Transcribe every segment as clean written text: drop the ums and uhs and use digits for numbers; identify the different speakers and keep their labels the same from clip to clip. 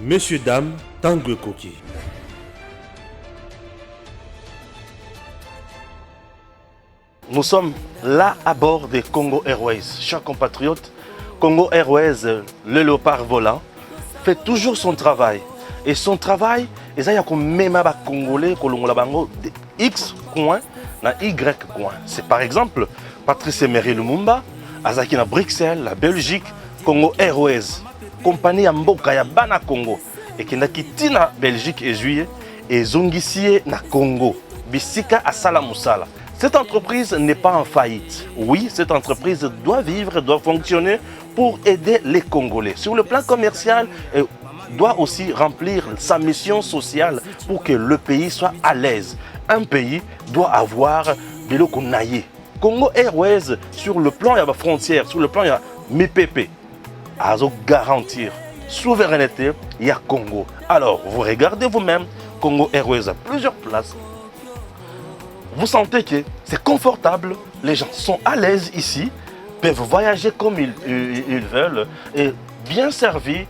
Speaker 1: Messieurs, dames, Tanguy Koki.
Speaker 2: Nous sommes là à bord des Congo Airways. Chers compatriotes, Congo Airways, le léopard volant, fait toujours son travail. Et son travail, il y a même des Congolais de X coin na Y coin. C'est par exemple Patrice Emery Lumumba, Azaki na Bruxelles, la Belgique, Congo Airways, compagnie Mboka ya Bana Congo, et qui n'a quitté na Belgique et juillet, et Zongisie na Congo, Bisika à Salamoussala. Cette entreprise n'est pas en faillite. Oui, cette entreprise doit vivre, doit fonctionner pour aider les Congolais. Sur le plan commercial, elle doit aussi remplir sa mission sociale pour que le pays soit à l'aise. Un pays doit avoir de l'eau qu'on aille. Congo Airways, sur le plan, il y a la frontière, sur le plan, il y a MIPP. À garantir souveraineté, il y a Congo. Alors, vous regardez vous-même, Congo Airways a plusieurs places. Vous sentez que c'est confortable, les gens sont à l'aise ici, peuvent voyager comme ils veulent, et bien servis,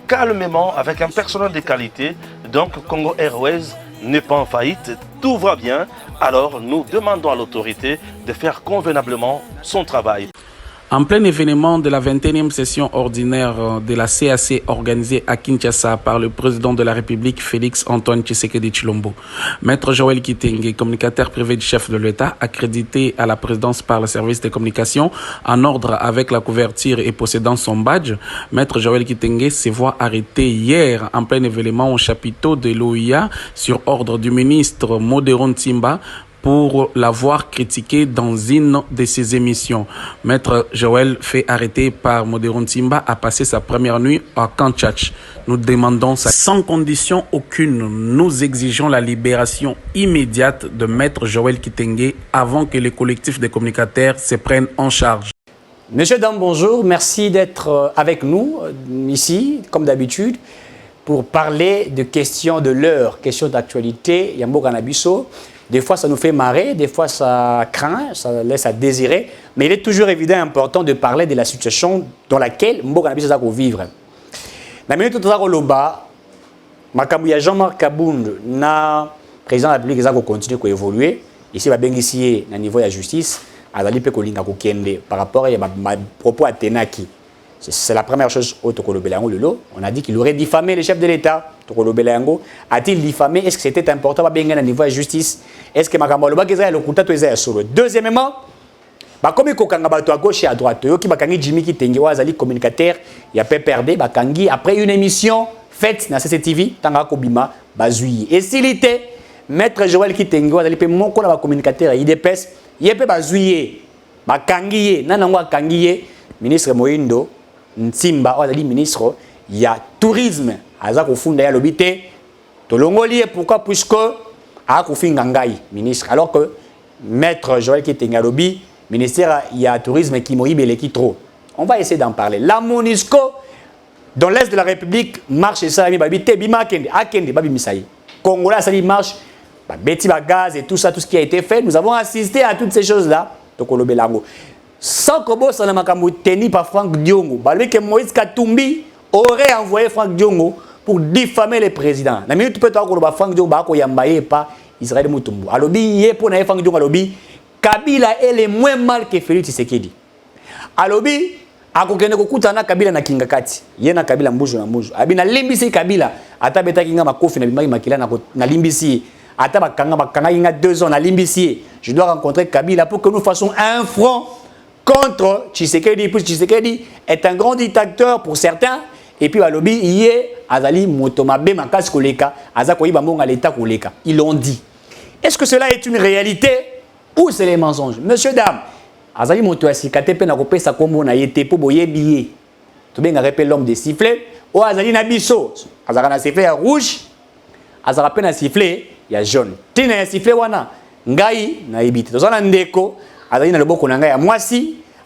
Speaker 2: calmement, avec un personnel de qualité. Donc Congo Airways n'est pas en faillite, tout va bien. Alors nous demandons à l'autorité de faire convenablement son travail.
Speaker 3: En plein événement de la 21e session ordinaire de la CAC organisée à Kinshasa par le président de la République Félix Antoine Tshisekedi Tshilombo, Maître Joël Kitenge, communicateur privé du chef de l'État, accrédité à la présidence par le service des communications, en ordre avec la couverture et possédant son badge, Maître Joël Kitenge se voit arrêté hier en plein événement au chapiteau de l'OIA sur ordre du ministre Modéron Tsimba, pour l'avoir critiqué dans une de ses émissions. Maître Joël, fait arrêter par Modéron Tsimba, a passé sa première nuit à Kanchach. Nous demandons ça sans condition aucune. Nous exigeons la libération immédiate de Maître Joël Kitenge avant que les collectifs de communicateurs se prennent en charge.
Speaker 4: Monsieur, dames, bonjour. Merci d'être avec nous ici, comme d'habitude, pour parler de questions de l'heure, questions d'actualité. Yambo Ganabiso. Des fois, ça nous fait marrer, des fois, ça craint, ça laisse à désirer. Mais il est toujours évident et important de parler de la situation dans laquelle Mboka Nabiso va vivre. Dans la minute où nous avons Jean-Marc Kabound, le président de la République, va continuer à évoluer. Ici, il va bien ici, au niveau de la justice, par rapport à mes propos à Tenaki. C'est la première chose au Tokolobelango Lolo. On a dit qu'il aurait diffamé le chef de l'État. Tokolobelango a-t-il diffamé? Est-ce que c'était important à bien au niveau de la justice? Est-ce que Makamoloba est le contact est solo? Deuxièmement, comme il y a à gauche et à droite, il y a Jimmy Kitenge, il communicateur, il y a PPRD, après une émission faite dans CCTV, Tanga Kobima, Bazui. Et s'il était Maître Joël Kitenge, il y a mon communicateur, il dépêche, il y a Bazui, Bakangiye, Nanangwa Kangiye, ministre Moindo. Nsimba, ministre, il y a tourisme. Azako funda ya lobité. Tolongoli, pourquoi? Puisque Akofi Ngangai, ministre. Alors que Maître Joël Kitenge Lobi, ministère, il y a tourisme qui m'a qui trop. On va essayer d'en parler. La MONUSCO, dans l'Est de la République, marche et ça, babité, bima kende, akende, babi misaï. Congolais, ça marche, beti gaz et tout ça, tout ce qui a été fait. Nous avons assisté à toutes ces choses-là. Tokolobelango. Sans que ça n'a tenu par Franck Diongo, que Moïse Katumbi aurait envoyé Franck Diongo pour diffamer le président. La minute peut être que Franck Diongo ne pas Israël Moutumbu. Alobi, pour Franck Diongo, alobi, Kabila est le moins mal que Félix Tshisekedi. Alobi, akokende kokutana Kabila na Kingakati. Yena Kabila mbujo na mbujo. Abina limbisi Kabila, ata beta kinga makofi na bimaki makila na limbisi. Ata bakanga inga 2 ans na limbisi. Je dois rencontrer Kabila pour que nous fassions un front contre Tshisekedi, puis Tshisekedi est un grand dictateur pour certains, et puis Balobi, Iye, Azali, Motomabe, Makas Koleka, Azakoyi Bambonga l'État Koleka. Ils l'ont dit. Est-ce que cela est une réalité ou c'est les mensonges? Monsieur, dame, Azali Motoasi, Katepe Nakope Sakombo na Yete pour Boye Billet. Tout bien, on rappelle l'homme des sifflets. Ou Azali Nabiso, Azara na sifflet rouge, Azara na sifflet, il y a jaune. Tina na sifflet wana, Ngai na Ibite. Dans un ndeko,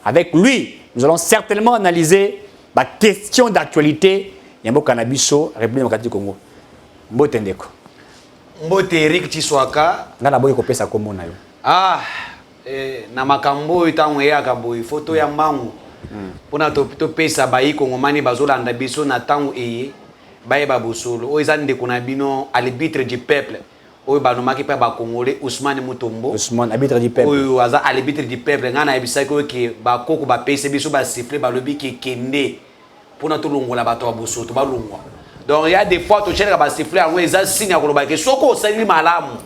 Speaker 4: avec lui, nous allons certainement analyser la question d'actualité. Yambo Kanabiso, République démocratique du Congo. Mbote ndeko.
Speaker 5: Mbote Eric Chiswaka.
Speaker 4: Ngana boy ko pesa kombo na yo.
Speaker 5: Ah, na makambo itango ya kaboy photo ya mbangu. Pona to pesa bayi Kongomani bazolanda biso na tango eye. bayeba bosolo oyo eza ndeko na bino à l'arbitre du peuple oyo banomaki mpe bakongolais Ousmane Mutombo
Speaker 4: Ousmane arbitre du peuple
Speaker 5: oyo aza à l'arbitre du peuple ngai nayebisaki oyo ke bakoko bapesi biso basiffle balobi ke kende mpona tolongola bato ya bosolo tobalongwa donc il y a des fois tochelaka basiffle yango eza signe ya koloba ke soki osaleli malamu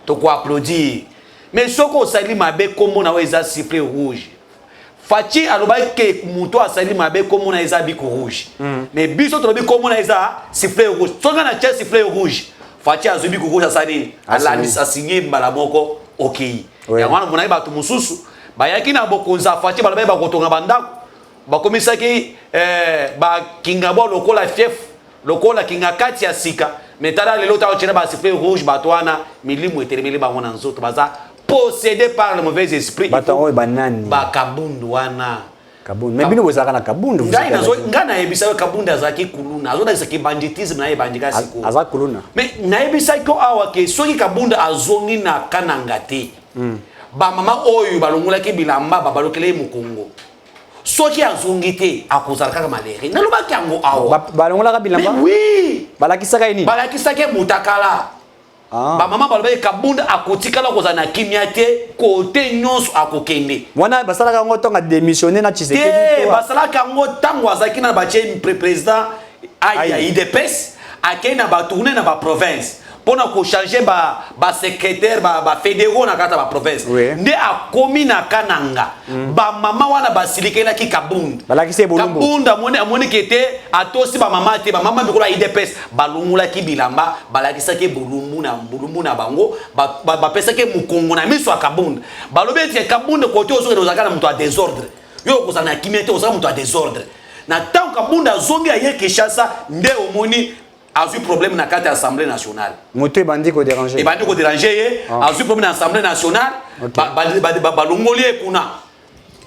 Speaker 5: tokoapplaudir mais soki osaleli mabe kombo na oyo eza siffle rouge Fachi alobaki ke muto asali mabe kombo na eza biko rouge mais biso tolobi kombo na eza sifflet rouge soki na tia sifflet rouge Fachi azo biko rouge asali alandi asigné mbala moko okei yango wana monaki bato mosusu bayaki na bokonza Fachi balobaki bakotonga bandako bakomisaki bakinga bo lokola fief lokola kinga kati ya sika mais tala lelo ta otira ba sifflet rouge bato wana milimu etelemeli bango na nzoto baza possédé par le mauvais esprit.
Speaker 4: Batango banani.
Speaker 5: Ba kabundu wana.
Speaker 4: Kabundu. Mais bino bozaka na kabundu.
Speaker 5: Ngana yebisa kabundu azaki kuluna. Azoda isaki banditisme na yebandika siku.
Speaker 4: Azaki kuluna.
Speaker 5: Mais na yebisa ko awa ke soki kabundu azongi na kananga te. Ba mama oyo balongula ki bilamba babalokele mu Congo. Soki azongi te akozalaka ka malere. Nalobaki yango awa.
Speaker 4: Balongula ka bilamba.
Speaker 5: Oui.
Speaker 4: Balakisaka ini.
Speaker 5: Balakisaka mutakala. Ba mama balobe kabunda akotikala kozana kimia te kote nyonso akokende
Speaker 4: wana basalaka ngo tonga démissionner na Tshisekedi
Speaker 5: te basalaka ngo tango azaki na bache président aya IDPS akena ba tourner na ba province pona ko changer ba secrétaire ba fédéraux na kata ba province nde akomi na kananga ba mama wana basilikela ki kabunda
Speaker 4: balakise bolumbu
Speaker 5: kabunda amoni kete atosi ba mama te ba mama bikola IDPS balungula ki bilamba balakisa ke bolumbu na bango ba pesa ke mukongo na miso akabunda balobe ti kabunda kote ozoke ozaka na muto a désordre yo kozana kimete ozaka muto a désordre na tant kabunda zongi aye Kinshasa nde omoni a eu problème dans la Assemblée nationale.
Speaker 4: Moto bandi ko déranger.
Speaker 5: Et bandi ko déranger, a eu problème dans l'Assemblée nationale. Balongolier kuna.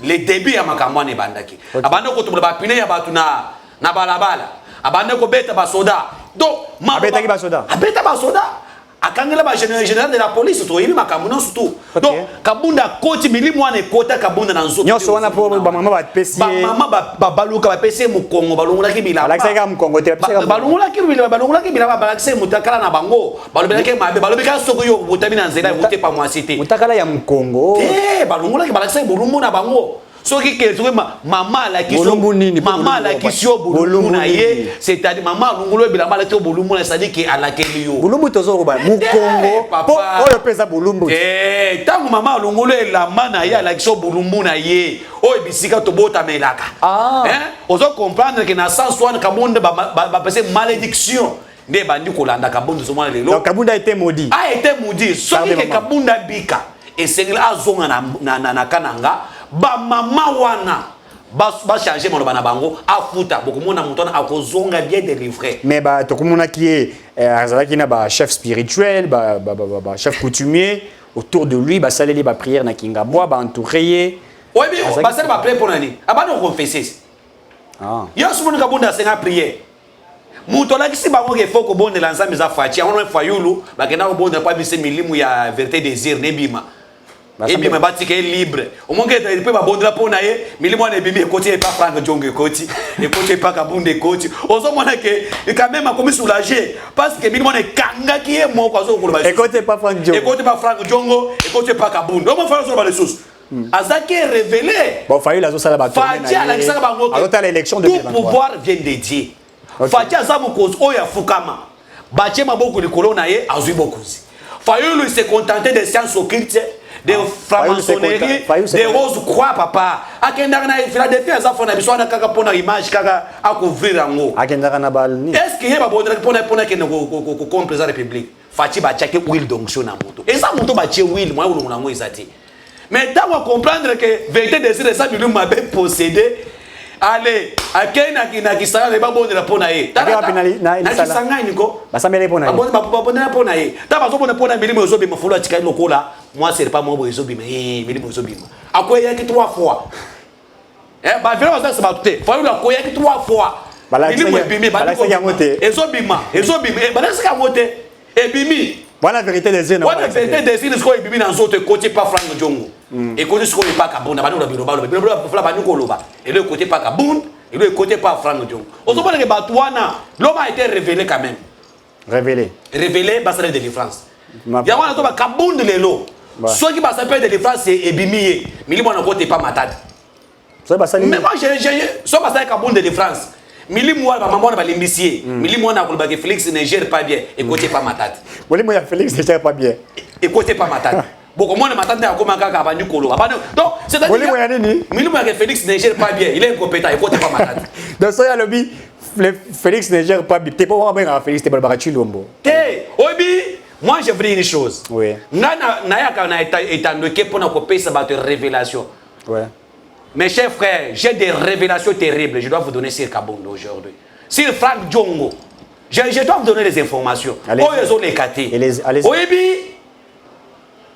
Speaker 5: Les débuts ya makamwane bandaki. Abande ko tubula bapine ya batu na balabala. Abande ko beta ba soda. Donc
Speaker 4: abeta ki ba soda.
Speaker 5: Abeta ba soda. Akangela ba général de la police to yimi makamuno surtout. Donc kabunda koti milimu wana kota kabunda na nzoto.
Speaker 4: Nyoso wana po ba mama ba pesi.
Speaker 5: Ba mama ba baluka ba pesi mu Congo balongula ki bilamba.
Speaker 4: Alakisa ka mu Congo te pesi ka.
Speaker 5: Balongula ki bilamba balakise mutakala na bango. Balobela ke mabe balobeka soko yo botami na nzela bote pa moisité.
Speaker 4: Mutakala ya mu Congo.
Speaker 5: Balongula ki balakise bolumbu na bango. Soki ke mama la kiso mama la kiso bolumbu na ye c'est-à-dire mama lungulo bilamba la to bolumbu na c'est-à-dire que alakeli yo
Speaker 4: bolumbu tozo ba mu Congo po oyo pesa bolumbu
Speaker 5: tangu mama lungulo elamba na ye ala kiso bolumbu na ye oyo bisika to bota melaka ozo comprendre que na sens wana kabonde ba pese malédiction nde bandi kolanda kabonde zo mwana lelo
Speaker 4: donc kabunda a été maudit
Speaker 5: a été maudit soki ke kabunda bika esengela azonga na kananga ba mama wana ba changer maloba na bango afuta bokomona mutona akozonga bien délivré
Speaker 4: mais ba tokomona ki azalaki na ba chef spirituel ba chef coutumier autour de lui ba saleli ba prière na Kingabwa ba entourer
Speaker 5: oui mais ba saleli ba prière pour nani abana confesser yo sumuna kabunda senga prière mutola kisi bango ke foko bonde l'ensemble za fachi on fayulu ba kena ko bonde pa bise milimu ya vérité désir nebima et bien ma batique est libre au moins que tu peux abonder pour naïe mais moi ne bimi côté pas Franck Djongue côté et côté pas Kabunde côté on se montre que quand même a commis soulagé parce que moi ne kanga qui est mon kwazo ko
Speaker 4: et côté pas Franck Djongue
Speaker 5: et côté pas Franck Djongo et côté pas Kabunde on va faire sur les sources azaki révélé
Speaker 4: bon fayu la sala ba
Speaker 5: Fachi ala kisaka bango
Speaker 4: à l'élection de
Speaker 5: tout pouvoir vient de Dieu Fachi azamu cause oya fukama bache maboko likolo na ye azui bokuzi fayu lui se contentait des sciences occultes de franc-maçonnerie de rose croix papa akendaka na Philadelphie azafona biso na kaka pona image kaka akouvrir yango
Speaker 4: akendaka na balni
Speaker 5: est-ce que yeba bondela pona ke ko comme président république Fachi ba chake will d'onction na moto et ça moto ba che will moi ulungu nango ezati mais tant on comprendre que vérité de ça bilu m'a bien possédé allez akena kina kisanga le babondela pona ye na kisanga niko
Speaker 4: basamele pona ye
Speaker 5: babondela pona ye ta bazobona pona milimu ezobi mafulu atika lokola moi c'est pas moi bozo bima milimu bozo bima akoya ki 3 fois ba velo ça ba tout faut la koya ki 3 fois milimu ebimi ba ezobima balasi ka mote ebimi
Speaker 4: voilà vérité des yeux
Speaker 5: voilà vérité des yeux ko ebimi na nzoto côté pas Franck Djongo et côté ce ko pas kabunda ba no biro ba fla ba nyoko loba et le côté pas kabunda Il est côté pas Franck Diongo. On se que Batouana, l'homme a été révélé quand même.
Speaker 4: Révélé.
Speaker 5: Révélé, bah, c'est la délivrance. Il y a un autre Kaboun de l'élo. Soit qui va s'appeler délivrance, c'est Ebimiye. Mais il m'a côté pas matade. Mais moi, soit pas ça Kaboun de délivrance. Mili moi maman va l'immiscier. Mili moi na kolba que Félix ne gère pas bien. Écoutez pas ma tante.
Speaker 4: Mili moi Félix ne gère pas bien.
Speaker 5: Écoutez pas ma tante. Beaucoup moi ma tante a comment kaka ba Nicolo. Donc c'est-à-dire Mili moi que Félix ne gère pas bien. Il est incompétent. Écoutez pas ma tante.
Speaker 4: Donc ça y a le bi Félix ne gère pas bien. T'es pas vraiment Félix t'es pas Barachi Lombo.
Speaker 5: Obi, moi je veux dire une chose.
Speaker 4: Oui.
Speaker 5: Na étant que pour na copier ça va te révélation.
Speaker 4: Ouais.
Speaker 5: Mes chers frères, j'ai des révélations terribles. Je dois vous donner sur Kabondo aujourd'hui. Sur Franck Diongo. Je dois vous donner les informations.
Speaker 4: Allez-y.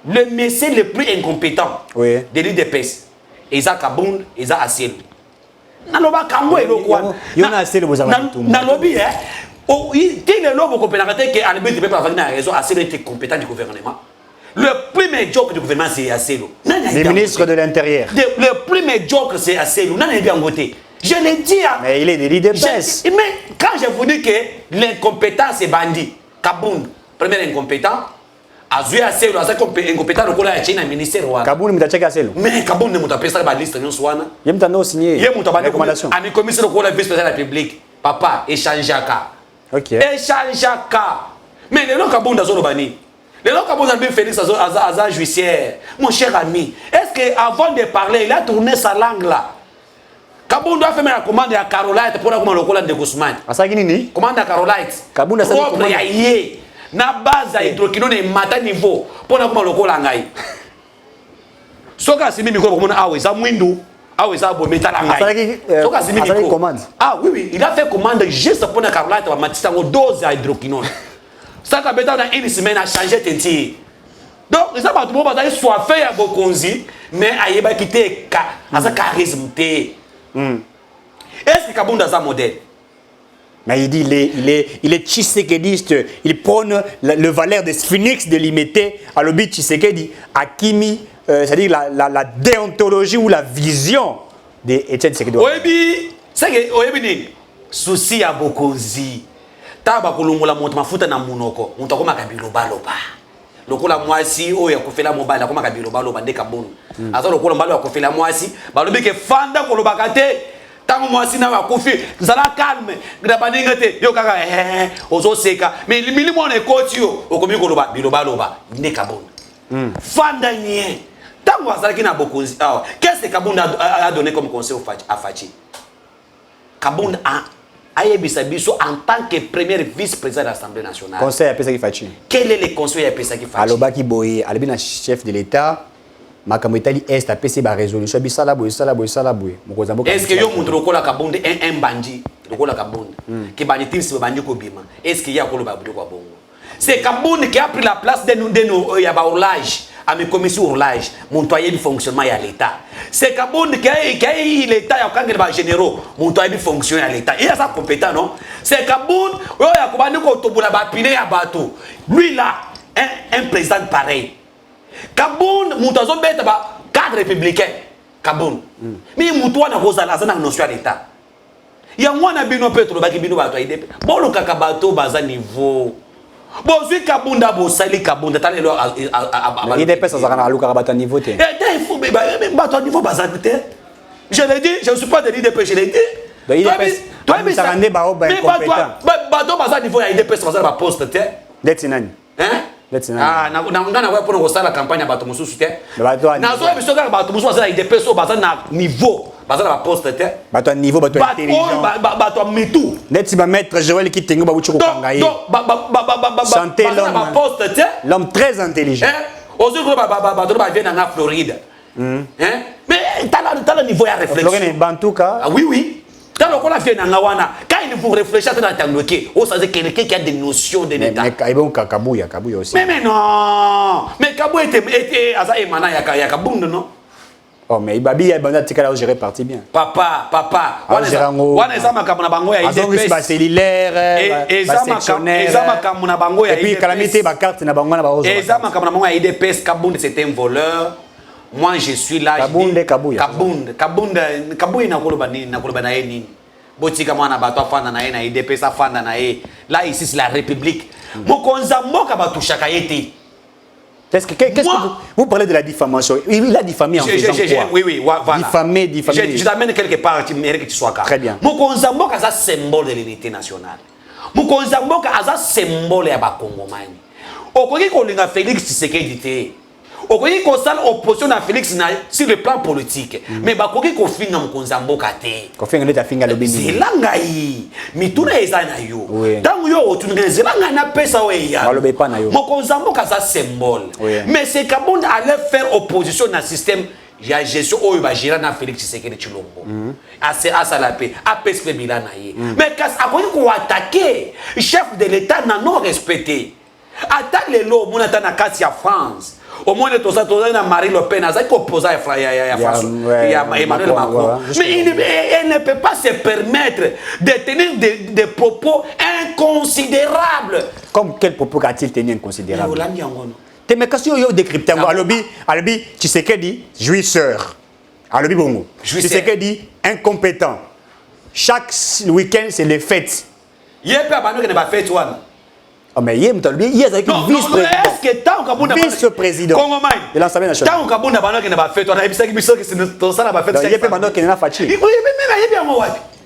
Speaker 5: Le messie le plus incompétent de l'IDPS, Isa Kabound, Isa Asiel. Naloba Kango et Lokwan. Nalobi, il y a beaucoup de gens qui ont été compétents du gouvernement. Le plus médiocre du gouvernement, c'est Asselo.
Speaker 4: Le ministre de l'Intérieur.
Speaker 5: Le plus médiocre, c'est Asselo. Non, il est côté. Je l'ai dit.
Speaker 4: Mais il est de l'IDPS.
Speaker 5: Mais quand je vous dis que l'incompétent, c'est bandit, Kabound, premier incompétent, Azui Asselo, incompétent, le collège est un ministère.
Speaker 4: Kabound, il a Asselo.
Speaker 5: Mais Kabound, il a fait la liste.
Speaker 4: Il a signé
Speaker 5: la recommandation. Il a commis le collège vice-président de la République. Papa, échangeaka.
Speaker 4: Ok.
Speaker 5: Échangeaka. Mais le nom Kabound, il a bani. Les gens qui ont Félix Aza Juissière, mon cher ami, est-ce qu'avant de parler, il a tourné sa langue là? Kabound doit faire la commande à Carolite pour la commande de Guzman. Commande à Carolite.
Speaker 4: Kabound a
Speaker 5: propre yaye. Na base à hydroquinone et mata niveau pour la commande lokola ngai. Soka simi micro pour mon awe ça mwindu. Awe ça bo metala ngai. Soka simi micro. Ah oui, il a fait commande juste pour la Carolite à matista ngo dose à hydroquinone. Ça a été dans une semaine à changer de tir. Donc, ça va tout le monde soit fait à Bokonzi, mais à Yeba quitter à sa charisme. Est-ce que Kabound a un modèle?
Speaker 4: Mais il dit il est tshisekediste, il prône le valeur des phoenix de l'imité à l'obit Tshisekedi, Akimi, c'est-à-dire la déontologie ou la vision d'Étienne Tshisekedi.
Speaker 5: Oui, c'est que Oyebi souci à Bokonzi. Taba kolongola monte mafuta na munoko monto ko makabilo baloba lokola mwasi oya kofela mobala ko makabilo baloba nde Kabound azo lokola mbalo ko fela mwasi balobi ke fanda ko lobaka te tango mwasi na wakofi zala calme ngida baninga te yo kaka ozo seka mais limili mona ekoti yo okomi ko loba biloba loba nde Kabound fanda nie tango azalaki na Bokonzi qu'est-ce que Kabound a donné comme conseil à Fachi? Kabound Ayebisabiso en tant que premier vice-président de l'Assemblée nationale.
Speaker 4: Conseil à Pesaki Fachi.
Speaker 5: Quel est le conseil à Pesaki Fachi?
Speaker 4: Alobaki Boye, Albina chef de l'État, Makamotali Est a PC ba résolution bisala boye.
Speaker 5: Est-ce que yo montre la Kabound un bandit, la Kabound qui banditim se bandi ko bima. Est-ce qu'il y a ko lo ba ko bongo? C'est Kabound qui a pris la place de nous ya ba orlage. À mes commissions orlage, montoyer du fonctionnement à l'État. C'est Kabound qui a l'État, il y a des généraux, montoyer du fonctionnement à l'État. Il y a ça compétent, non? C'est Kabound, il y a lui là, un président pareil. Kabound, montoyer bête, cadre républicain. Kabound. Mais montoyer n'a pas la notion à l'État. Il y a un bino pétrole, bino bateau, bon, le kakabato, bas niveau. Bon, si Kabound a bossali Kabound, t'as le
Speaker 4: il est pas ça à l'Ukarabata niveau.
Speaker 5: Il faut battre niveau bazar. Je l'ai dit, je ne suis pas de l'IDP, je l'ai dit. Toi, mais ça rendait bateau bazar niveau à l'IDP, ça va poste.
Speaker 4: Let's nani.
Speaker 5: Hein? Ah, na pour la campagne à bateau moussou. Na zo emission ka bateau moussou à l'IDP, so bazar na niveau. Bazar va poste.
Speaker 4: Bateau niveau, bateau intelligent.
Speaker 5: Bateau mitou.
Speaker 4: Let's va mettre Joël qui tengo ba wuchuko kangaye. Santé l'homme très intelligent.
Speaker 5: Aujourd'hui, bateau va venir en Floride. Mais t'as le niveau à réflexion.
Speaker 4: Floride Bantouka.
Speaker 5: Ah oui. Quand on a fait quand il faut réfléchir à Tandoké, on sait quelqu'un qui a des notions de l'État.
Speaker 4: Mais Kabouya aussi.
Speaker 5: Mais non. Mais Kabouya était à ça et maintenant il y a Kabound, non?
Speaker 4: Oh, mais Ibabi a bandé tika là gérer parti bien.
Speaker 5: Papa.
Speaker 4: On est
Speaker 5: ça ma kamuna bango ya
Speaker 4: IDPS. Ba cellulaire, ba sectionnaire. Et puis calamité ba carte na bango na ba rose.
Speaker 5: Et ça ma kamuna bango ya IDPS Kabound c'est un voleur. Moi je suis là.
Speaker 4: Kabouya.
Speaker 5: Kabouya na koloba na nini? botika mwana bato afanda na ye na IDPS afanda na ye. Là ici c'est la République. Mokonza mboka batushaka yete.
Speaker 4: Qu'est-ce que vous parlez de la diffamation? Il a diffamé en faisant quoi?
Speaker 5: Oui, voilà.
Speaker 4: Diffamé.
Speaker 5: Je t'amène quelque part, tu mérites que tu sois calme.
Speaker 4: Très bien.
Speaker 5: Mokonza mboka c'est un symbole de l'unité nationale. Mokonza mboka c'est un symbole ya ba Congomani. Okoki kolinga Félix Tshisekedi te. Okoki kosala opposition à Félix sur le plan politique. Mais bakoki kofinga mokonza mboka te.
Speaker 4: Kofinga ndeta finga lobini.
Speaker 5: C'est langai. Mituna eza na yo.
Speaker 4: Oui.
Speaker 5: Tango yo otungenze langa na pesa we ya.
Speaker 4: Balobe pa na yo.
Speaker 5: Mokonza mboka ça symbole.
Speaker 4: Oui.
Speaker 5: Mais c'est Kabonde allait faire opposition dans le système ya gestion oyo ba gérer na Félix Tshisekedi Tshilombo. À la paix, à PSP Bilana ye. Mais quand akoki ko attaquer chef de l'état n'a non respecté. Attaque les lots mon ata na kati ya France. Au moins les tosa na Marie Le Pen azaki opposant ya France ya Emmanuel Macron. Mais elle ne peut pas se permettre de tenir des propos inconsidérables.
Speaker 4: Comme quel propos a-t-il tenu inconsidérable? Mais quand tu décryptes, Alobi, Tshisekedi, jouisseur. Alobi Bongo. Tshisekedi, incompétent. Chaque week-end, c'est les fêtes.
Speaker 5: Il y a pas de fête.
Speaker 4: Oh, mais il y a vice-président de l'Assemblée nationale.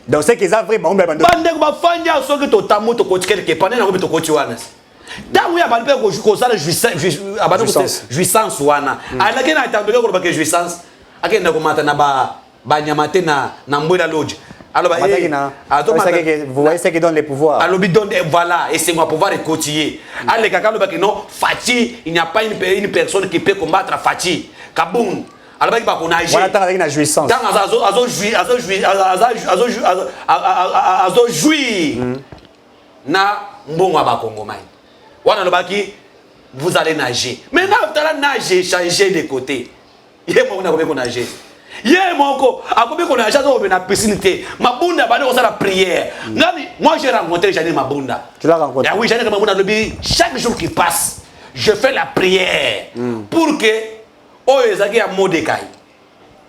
Speaker 4: Donc, c'est qu'ils ont vraiment.
Speaker 5: Tango ya balpe ko kozala jouissance wana alaki na tandole ko ba ke jouissance akenda ko mata na ba nyamate na mbwela lodge alors ba
Speaker 4: vous voyez ce qui donne les pouvoirs
Speaker 5: alors bi donne voilà et c'est moi pouvoir écouter allez kaka lo ba que non Fati il n'y a pas une personne qui peut combattre Fati Kaboun alors ba ki ba ko na
Speaker 4: voilà tant avec la jouissance
Speaker 5: tant azo jouir na mbongo ba Congomani. Vous allez nager. Maintenant, vous allez nager, changer de côté. Il y a mon nager. Il y a mon nager dans la piscine. Ma bunda, c'est la prière. Moi, j'ai rencontré Janine Mabunda.
Speaker 4: Tu l'as rencontré?
Speaker 5: Oui, Janine Mabunda, chaque jour qui passe, je fais la prière pour que oh, ils aient un mot de caille.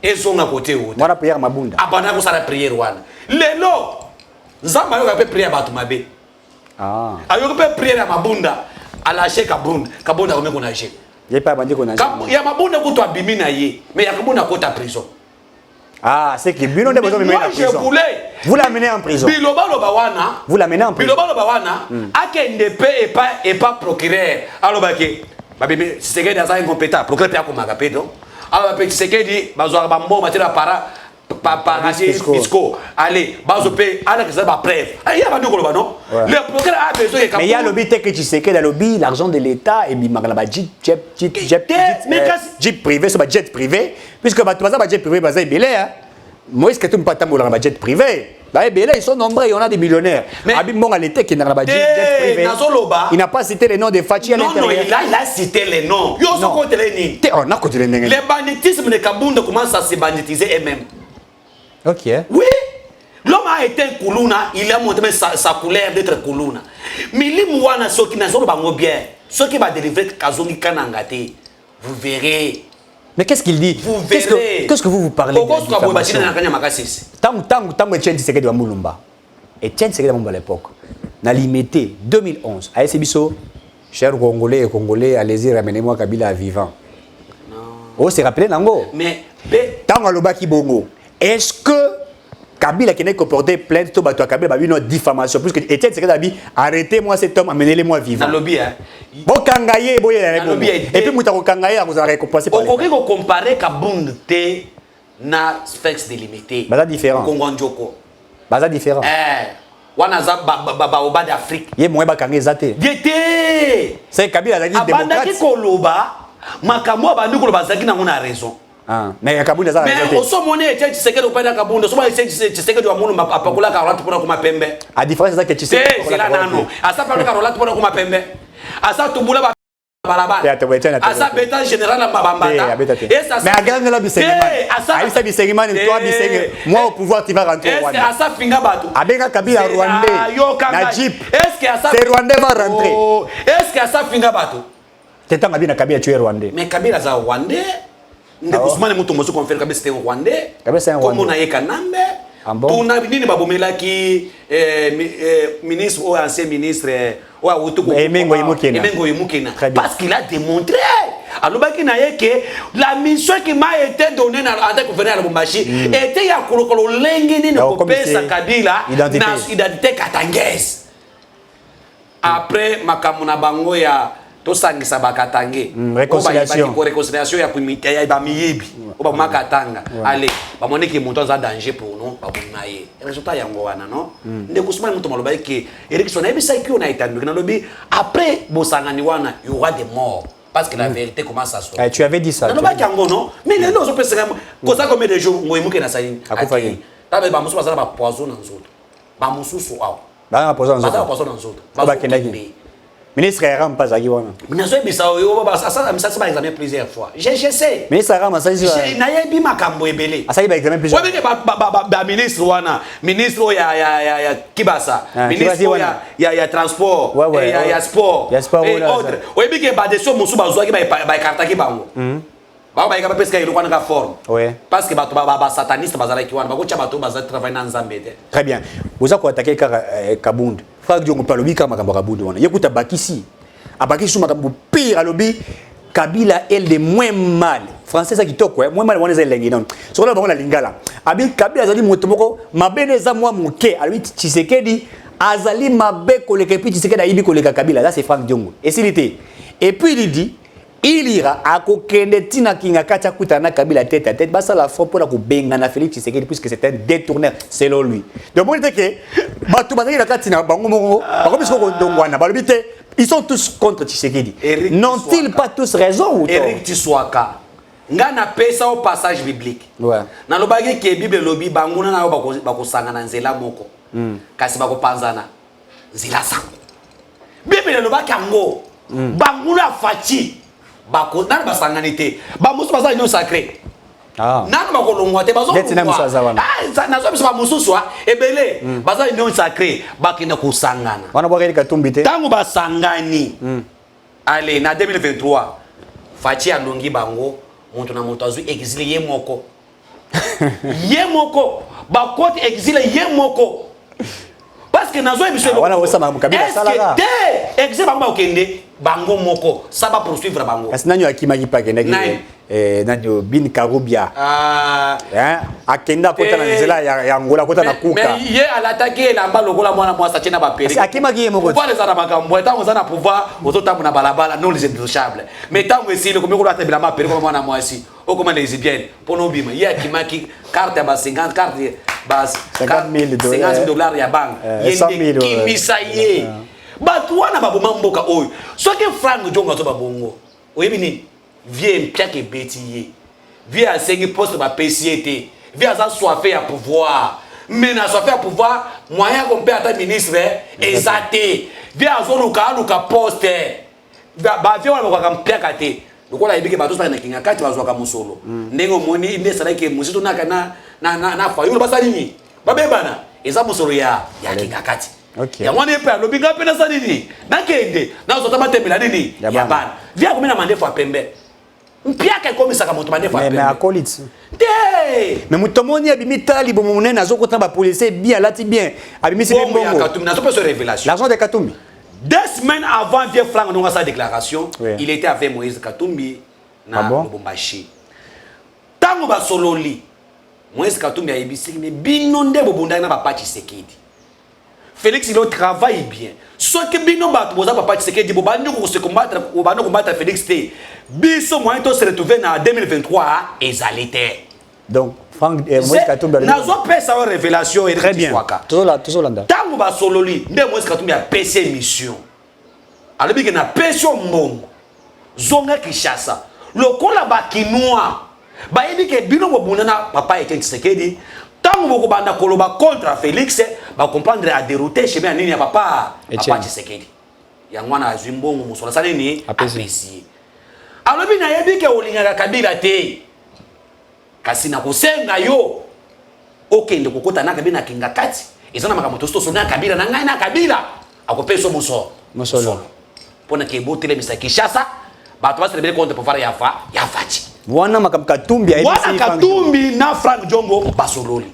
Speaker 5: Ils sont à côté.
Speaker 4: Moi, la prière Mabunda.
Speaker 5: Ah, ben, on a la prière. Les lots, Zamba, on a fait prière à Batumabe.
Speaker 4: Ah.
Speaker 5: Ayo peut prier à Mabunda, à lâcher Kabunda comme on a géré.
Speaker 4: Il n'y a pas bandit qu'on a géré.
Speaker 5: Il y a Mabunda qui a bimina mais il y a Kabunda qui a prison.
Speaker 4: Ah, c'est que Bilon de besoin de mener en prison.
Speaker 5: Je voulais.
Speaker 4: Vous l'amenez en prison.
Speaker 5: Biloba Lobawana.
Speaker 4: Vous l'amenez en prison.
Speaker 5: Biloba Lobawana. Akende et pas procureur. Alors baké. Babé, c'est que des incompétents. Procureur pas comme agapé donc. Alors baké, c'est que dit bazoa ba mo matière para fiscaux. Allez, bazopé, allez que ça va preuve. Il y a pas de problème non. Le procureur a besoin de.
Speaker 4: Mais il y a lobby que tu sais que le lobby l'argent de l'État et bimagala jet privé sur jet privé puisque bah tu vas jet privé basé belé hein. Moi est-ce que tu me pas tambour dans jet privé? Bah belé ils sont nombreux, on a des millionnaires. Abim bon à l'État qui n'a pas jet privé. Il n'a pas cité les noms des Fati à l'intérieur.
Speaker 5: Non, il a cité les noms. Yo sont contre les noms.
Speaker 4: On a côté les noms.
Speaker 5: Les banditismes de Kabunda commencent à se banditiser eux-mêmes.
Speaker 4: Ok.
Speaker 5: Oui, l'homme a été un Koulouna, il a montré sa couleur d'être Koulouna. Mais les mouana, ceux qui n'ont pas bien, ceux qui vont délivrer Kazongi Kanangate, vous verrez.
Speaker 4: Mais qu'est-ce qu'il dit?
Speaker 5: Vous verrez.
Speaker 4: Qu'est-ce que vous parlez? Tant Etienne Tshisekedi de Moulumba. Etienne Tshisekedi de Moulumba à l'époque. Dans l'imité 2011, à Essebiso, chers Congolais et Congolais, allez-y, ramenez-moi Kabila vivant. Non. Oh, c'est rappelé Nango.
Speaker 5: Mais,
Speaker 4: tant à l'Obaki Bongo. Est-ce que Kabila qui n'est que porté plainte to bato Kabila ba une diffamation puisque Etienne Tshisekedi arrêtez-moi cet homme, amenez-le-moi vivant.
Speaker 5: Dans lobby hein.
Speaker 4: Bon kangaye boye la bongo. Et puis muta ko kangaye vous allez récompenser par.
Speaker 5: On peut comparer Kabunda na Sphinx délimité.
Speaker 4: Baza différent.
Speaker 5: Congo Njoko.
Speaker 4: Baza différent.
Speaker 5: Wana za ba d'Afrique.
Speaker 4: Yé moye ba kangaye zate.
Speaker 5: Diété.
Speaker 4: C'est Kabila la démocrate.
Speaker 5: Abandaki koloba makambo abandu koloba zaki na ngona raison.
Speaker 4: Ah, mais Kabunda za
Speaker 5: mais au sommet Etienne Tshisekedi au pena Kabunda, souvent Etienne Tshisekedi wa mulu apakola 40 pour kuma pembe.
Speaker 4: A différence ça que Tshisekedi.
Speaker 5: C'est là nano. Asa pa 40 pour kuma pembe. Asa tubula ba balaba. Asa beta général na babambata.
Speaker 4: Et ça mais aganga la bisengima. Asa ça bisengima ni toi bisengima. Moi au pouvoir tu vas rentrer au Rwanda.
Speaker 5: Asa finga batu.
Speaker 4: Abenga Kabila Rwandais. Najib.
Speaker 5: Est-ce que Asa
Speaker 4: c'est Rwandais va rentrer.
Speaker 5: Est-ce que Asa finga batu?
Speaker 4: Teta Kabila Kabila tu es Rwandais.
Speaker 5: Mais Kabila za Rwandais. Ndeko Ousmane Mutombo so confère Kabila c'était un Rwandais.
Speaker 4: Kabila c'est un Rwandais.
Speaker 5: Comme on a Yekanambe.
Speaker 4: Ah bon?
Speaker 5: Tuna nini babomelaki ministre ou ancien ministre ou Outuko
Speaker 4: Emengo Imukena.
Speaker 5: Parce qu'il a démontré alors na que la mission qui m'a été donnée en tant que gouverneur à Lubumbashi était ya kolokolo lengi nini ko pesa Kabila na identité katangese. Après makamuna bango ya tosangisa bakatange réconciliation ya kumita ya bamiyebi oba makatanga allez bamone ke monto za danger pour nous babunaye résultat yango wana non nde kusuma muto maloba ke Erickson ebisa ki on a établi na lobi après bosangani wana il y aura des morts parce que la vérité commence à sortir.
Speaker 4: Tu avais dit ça.
Speaker 5: Non pas yango non mais les gens pensent que ça combien de jours ngoyimuke na sali
Speaker 4: akufaki
Speaker 5: tabe ba musu bazala ba poison na nzoto ba mususu aw
Speaker 4: ba poison na nzoto
Speaker 5: ba poison na nzoto
Speaker 4: ba kendaki ministre Aram pas à Giwana.
Speaker 5: Nazo bisa o ba ça ba examen plusieurs fois. Je sais.
Speaker 4: Ministre Aram ça
Speaker 5: je na yebi makambo ebele.
Speaker 4: Ça il ba examen plusieurs.
Speaker 5: Obi ba ministre wana, ministre ya Kibasa, ministre ya transport, ya sport et autres. Obi ke ba décision musu ba zwa ki ba karta ki bango. Ba ka pesca ile kwana ka forme.
Speaker 4: Ouais.
Speaker 5: Parce que ba sataniste bazala ki wana ba ko cha bato bazala travailler na Nzambe.
Speaker 4: Très bien. Vous avez attaqué Kabund. Frère Diongo palobi kama makambo Kabund wana. Yekuta bakisi. Abakisi makambo pire alobi Kabila elle de moins mal. Français ça kitoko moins mal wana za lengi non. So là bango na lingala. Abi Kabila azali moto moko mabene za mwa muke. Alobi Tshisekedi azali mabe koleka puis Tshisekedi ayibi koleka Kabila. Ça c'est Franck Diongo. Et s'il était. Et puis il dit il ira à kokende tina kinga kacha kutana Kabila tête à tête basa la fois pour la kubenga na Félix Tshisekedi puisque c'est un détourneur selon lui. Donc bon était que batu bazaki la katina bango mongo bango bisko ndongwana balobite ils sont tous contre Tshisekedi. N'ont-ils pas tous raison ou
Speaker 5: Eric Tiswaka ngana pesa au passage biblique.
Speaker 4: Ouais.
Speaker 5: Na lobaki ke Bible lobi banguna na bako sangana nzela moko. Kasi bako panzana nzela sango. Bible lobaki ngo banguna fachi bako na basanganité ba musu baza union sacrée na ba ko longwa te bazo na zo bisa mususu ebele baza union sacrée bakina ko sangana
Speaker 4: wana bwa Katumbi te
Speaker 5: tangu basangani allez na 2023 fachi alongi bango muntu na muntu azu exilé ye moko ba kote exilé ye moko parce que nazo ebiso
Speaker 4: wana osama Kabila salaga
Speaker 5: exilé bango okende bango moko ça va poursuivre bango
Speaker 4: kasi nanyo akimaki pa kendaki nanyo bin Karubia akenda kota na nzela ya Angola kota na kuka
Speaker 5: mais ye alattaquer lamba lokola mwana mwasa tina ba peri
Speaker 4: akimaki ye moko
Speaker 5: pour les ara makambo etango za na pouvoir ozotambu na balabala non les intouchables mais tango esile komiko la tabila ma peri comme mwana mwasi o comme les lesbiennes pour no bima ye akimaki carte ba 50 carte base 50 dollars ya banque ye kimisaye batu wana baboma mboka oyo soki Franck Diongo azo babongo oyebi nini vie mpiake beti ye vie asengi poste ba PCT vie aza soifé ya pouvoir mais na soifé ya pouvoir moyen ko mpe ata ministre ezate vie aluka poste ba vie wana ko mpiaka te lokola yebike bato sa na kinga kati bazwaka musolo ndenge moni inde sala ke musito na fayo basali ni babebana eza musolo ya kinga kati.
Speaker 4: Okay.
Speaker 5: Ya mwana epe alobi nga pena sa nini nakende nazota matembela nini ya bana via komena mandefu apembe mpiaka komisaka moto mandefu apembe
Speaker 4: mais akolitsi
Speaker 5: te
Speaker 4: mais mutomoni abimitali bo monene azokota ba police bien lati bien abimisi
Speaker 5: bongo ya Katumbi nazo pas révélation
Speaker 4: l'argent de Katumbi
Speaker 5: 2 semaines avant vieux Franck Ndonga sa déclaration il était avec Moïse Katumbi na Lubumbashi tango ba sololi Moïse Katumbi ayebisi mais binonde bobunda na ba pachi sekedi Félix il travaille bien. Ce que bino bat boza papa Tshisekedi bo bandi ko se combattre ou bandi combattre Félix T. Biso moyen to se retrouver en 2023 ezalité.
Speaker 4: Donc Franck Moïse Katumbi
Speaker 5: nazo pesa une révélation et
Speaker 4: très bien. Toujours landa.
Speaker 5: Tango ba sololi nde Moïse Katumbi a PC mission. Alobi que na pression mbongo. Zonga Kishasa. Lokola ba kinwa. Ba yebi ke bino bo bunana papa Tshisekedi. Tant que banda koloba contre Félix va comprendre à dérouter chez bien nini ya papa Tshisekedi ya mwana azimbongo musola sala ni apesi alobi na yebi ke olinga Kabila te kasi na kosenga yo okende kokota na Kabila kinga kati ezana makambo tosto sona Kabila na ngai na Kabila akopeso musolo pona ke botele misa Kishasa bato ba célébrer contre pouvoir ya fachi
Speaker 4: wana makam Katumbi
Speaker 5: wana Katumbi na Franck Diongo basololi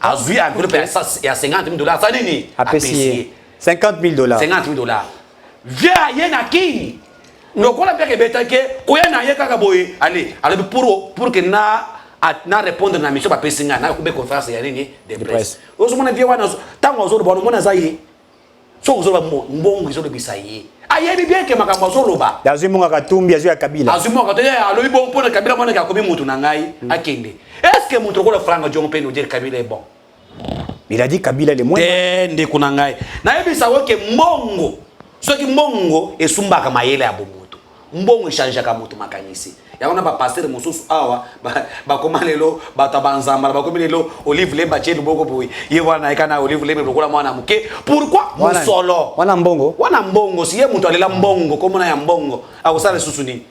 Speaker 5: azui enveloppe ya 50 000 dollars ça nini
Speaker 4: apprécié 50 000 dollars
Speaker 5: 50 000 dollars viens aye na kini lokola mpe kebetake koya na ye kaka boye allez alors pour que na répondre na mission bapesi nga na kobe conférence ya nini de presse ozomona vie wana tango ozoloba omona za ye so ozoloba mbongo izolobisa ye ayebi bien ke makambo azoloba
Speaker 4: azwi monga katumbi azwi ya kabila
Speaker 5: azwi monga to ya alobi bon mpona kabila mwana ka komi mutu na ngai akende est-ce que mutu lokola franga jongo mpe no dire kabila est bon
Speaker 4: il a dit kabila le moins
Speaker 5: ndende kuna ngai nayebisa woke mbongo soki mbongo esumbaka mayele ya bomutu mbongo echangeaka mutu makanisi yango na bapastere mosusu awa bakoma lelo bato banzamba bakomi lelo Olive Lemba batie loboko boye ye wana eka na Olive Lemba lokola mwana muke pourquoi musolo
Speaker 4: wana mbongo
Speaker 5: si ye mutu alela mbongo komona ya mbongo akosala susu nini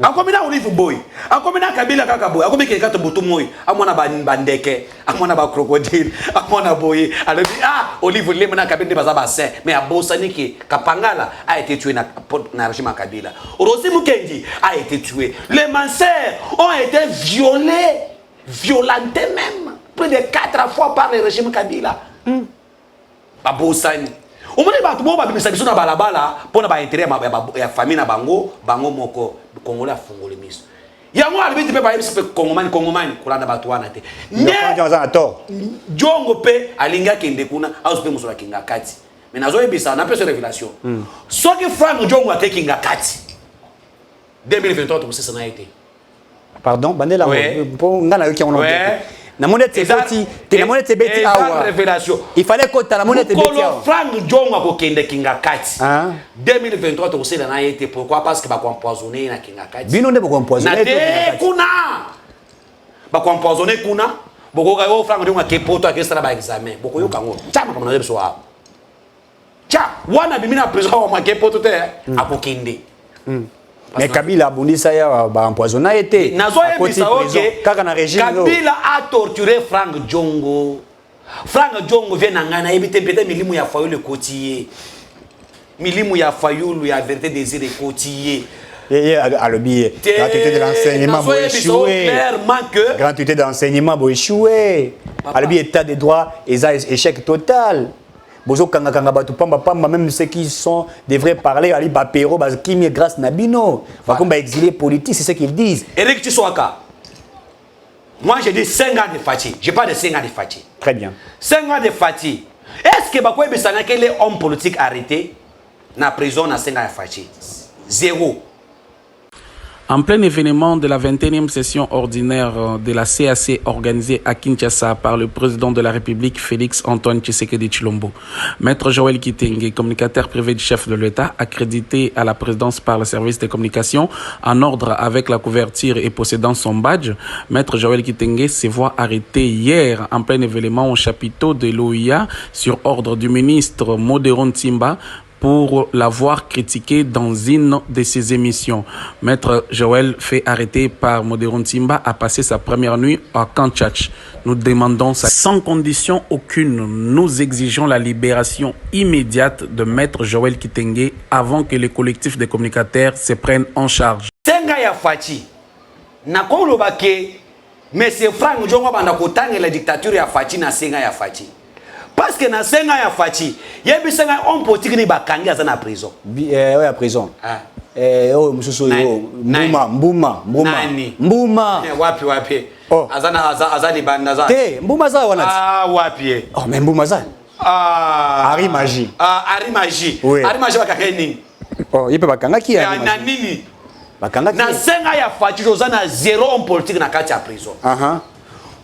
Speaker 5: akomi na Olive boy akomi na kabila kaka boy akomi keleka to butu moy amona bandeke amona ba crocodile amona boye alobi Olive Lemba na kabila baza ba saint mais abosani ki Kapangala a été tué na régime Kabila Rosi Mukendi a été tué les Mansers ont été violentés même plus de 4 fois par le régime Kabila babosani omoni bato bo babimisa biso na balabala pona ba intérêt ya famille na bango moko Congolais afungole miso yango alibiti pe ba yebisa pe kongomani kulanda bato wana te jongo pe alinga kende kuna azupe musola kinga kati mais nazo yebisa na peso révélation soki Frank Jongo atekinga kati 2023 to sesa na été
Speaker 4: pardon bandela po ngana yoki on na monete beti te na monete beti awa
Speaker 5: révélation
Speaker 4: il fallait que ta na monete beti awa
Speaker 5: Frank Jongo akokende kinga kati 2023 to sesa na été pourquoi parce que ba empoisonner na kinga kati
Speaker 4: bino nde ba empoisonner
Speaker 5: kuna ba empoisonner kuna boko ka yo Frank Jongo akepoto akesala ba examen boko yo kango chama kama na yeso wa cha wana bimina prison wa makepoto te akokende
Speaker 4: mais Kabila abundisa ya ba empoisonner été
Speaker 5: nazo yebisa oke
Speaker 4: kaka na régime
Speaker 5: Kabila a torturé Frank Jongo vient na ngana ebite peut-être milimu ya Fayulu Kotiye milimu ya Fayulu ya Vérité Désir Kotiye
Speaker 4: alobi gratuité de l'enseignement bo échoué gratuité d'enseignement bo échoué alobi état de droit échec total bozo kanga batu pamba même ceux qui sont devraient parler ali bapero bazkimi grâce nabino bakomba exilé politique c'est ce qu'ils disent.
Speaker 5: Eric Tshiwaka moi j'ai dit 5 ans de Fati j'ai pas de 5 ans de Fati
Speaker 4: très bien
Speaker 5: 5 ans de Fati est-ce que bakoy besana que les hommes politiques arrêtés na prison na 5 ans de Fati zéro.
Speaker 3: En plein événement de la 21e session ordinaire de la CAC organisée à Kinshasa par le président de la République Félix Antoine Tshisekedi Tshilombo, Maître Joël Kitenge, communicateur privé du chef de l'État, accrédité à la présidence par le service des communications, en ordre avec la couverture et possédant son badge, Maître Joël Kitenge se voit arrêté hier en plein événement au chapiteau de l'OIA sur ordre du ministre Modéron Ntimba pour l'avoir critiqué dans une de ses émissions. Maître Joël, fait arrêter par Modéron Ntimba, a passé sa première nuit à Kanchach. Nous demandons ça sans condition aucune. Nous exigeons la libération immédiate de Maître Joël Kitenge avant que les collectifs de communicateurs se prennent en charge.
Speaker 5: Senga ya Fati, nakolo bake, mais c'est Frank Jongo banda kotange la dictature ya Fati na senga ya Fati. Parce que na senga ya Fati, yebi senga on politique ni bakangi aza na prison.
Speaker 4: Ouais à prison. Oh mususu yo Mbuma.
Speaker 5: Wapi. Aza ni banda za.
Speaker 4: Te Mbuma za wana.
Speaker 5: Wapi.
Speaker 4: Oh mais Mbuma za. Ari Magie.
Speaker 5: Ari Magie. Ari Magie bakaka nini?
Speaker 4: Oh yepe bakanga ki ya.
Speaker 5: Na nini?
Speaker 4: Bakanga ki.
Speaker 5: Na senga ya Fati toza na zéro on politique na kati ya prison.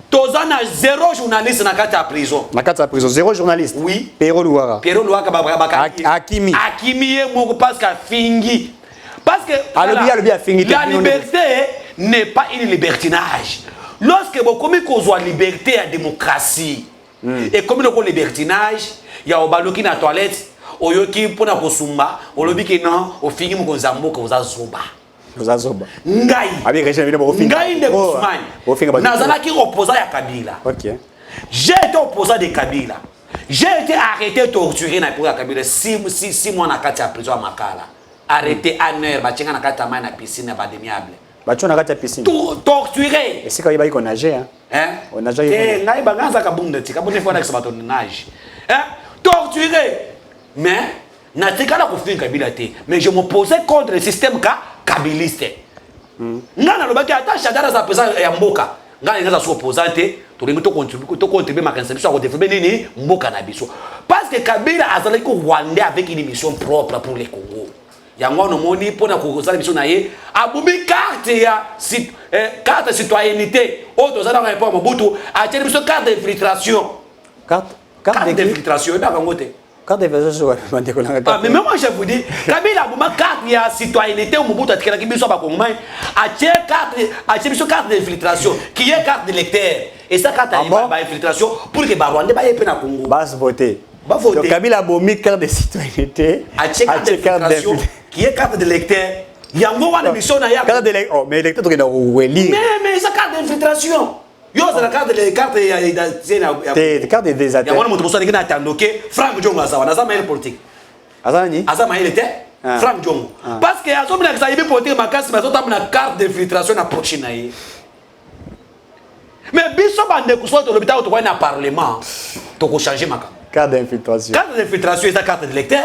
Speaker 5: Toza na zéro journaliste na kati ya prison. Na kati ya prison zéro journaliste. Oui. Pero Luaka bakaki. Akimi ye moko parce que fingi. Parce que la liberté n'est pas une libertinage. Lorsque vous commis qu'on liberté à démocratie et comme le libertinage, il y a obaloki na toilette, oyoki pona kosumba, olobi ke non, o fingi mo kozambo ko zazoba. Ngai. Ngai de Kousmane. Nazalaki opposant à Kabila.
Speaker 4: OK.
Speaker 5: J'ai été opposant de Kabila. J'ai été arrêté, torturé na pour Kabila 6 mois na kati ya prison à Makala. Arrêté à 1 heure, ba tchenga na kati ya mai na piscine ba demiable.
Speaker 4: Bacho na kata piscine.
Speaker 5: Torturer.
Speaker 4: Et c'est quand il va y nager hein.
Speaker 5: On
Speaker 4: nage.
Speaker 5: ngai bangaza kabunda tika bonne fois na bato nage. Torturer. Mais na tika la kofini Kabila te. Mais je m'opposais contre le système kabiliste. Ngana lobaki ata Shadara za pesa ya mboka. Ngana ngaza so opposante, to lingi to contribuer makanisa biso ko développer nini mboka na biso. Parce que Kabila azali ko Rwandais avec une mission propre pour le Congo. Yango no moni pona ko kozala biso na ye, abumi carte ya carte citoyenneté. O to zala nga pa Mobutu, a tsheli biso carte d'infiltration. Carte d'infiltration na ngote.
Speaker 4: Carte d'infiltration
Speaker 5: mais moi je vous dis, Kabila abuma carte ya citoyenneté Mobutu atikela ki biso ba Kongomai, a tsheli biso carte d'infiltration qui est carte d'électeur. Et ça carte d'infiltration pour que ba Rwandais ba yepe na Congo.
Speaker 4: Bas voter. Donc Kabila abomi carte de citoyenneté,
Speaker 5: a carte d'infiltration qui est carte d'électeur. Yango wana mission na ya.
Speaker 4: Carte d'électeur. Oh mais électeur to kena weli.
Speaker 5: Mais ça carte d'infiltration. Yo c'est la carte de carte
Speaker 4: des cartes des attaques.
Speaker 5: Yango moto boso ngina atandoke Frank Djongo azawa na zama ile politique.
Speaker 4: Azani?
Speaker 5: Azama ile était Frank Djongo. Parce que azo mina kisa ibe politique makasi mais azo tamna carte d'infiltration na prochaine na ye. Mais biso bande kuso to lobita to kwa na parlement to ko changer maka.
Speaker 4: Carte d'infiltration.
Speaker 5: Carte d'infiltration c'est carte d'électeur.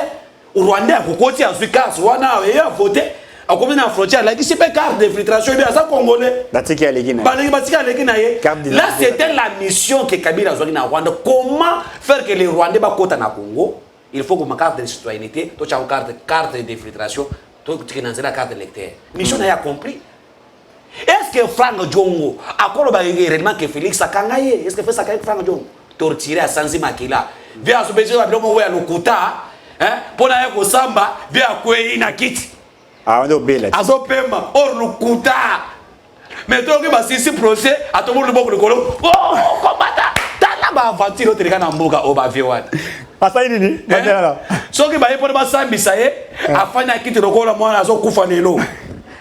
Speaker 5: Au Rwanda ko koti a carte wana ya voter. A combien de frontières là qui c'est pas carte d'infiltration bien ça congolais.
Speaker 4: Batiki alegina.
Speaker 5: Batiki alegina ye. Là c'était la mission que Kabila a na Rwanda. Comment faire que les Rwandais ba kota na Congo? Il faut que ma carte de citoyenneté, to cha carte d'infiltration, to tu dans la carte d'électeur. Mission n'a compris. Est-ce que Frank Djongo a quoi réellement que Félix Sakangaye? Est-ce que fait ça avec Frank Djongo? Torturer à Sanzi Makila. Via ce besoin de l'homme à Lokuta, hein? Pour la ko samba, via quoi ina kiti.
Speaker 4: Ah on obéit là.
Speaker 5: Azopema or Lokuta. Mais toi qui va si procès à tout le monde le colo. Oh combattant. Tala ba aventure te kana mboka o ba viwan.
Speaker 4: Asa nini? Bandela là.
Speaker 5: Soki ba yepo ba sambisa ye, afanya kiti lokola mwana azokufa lelo.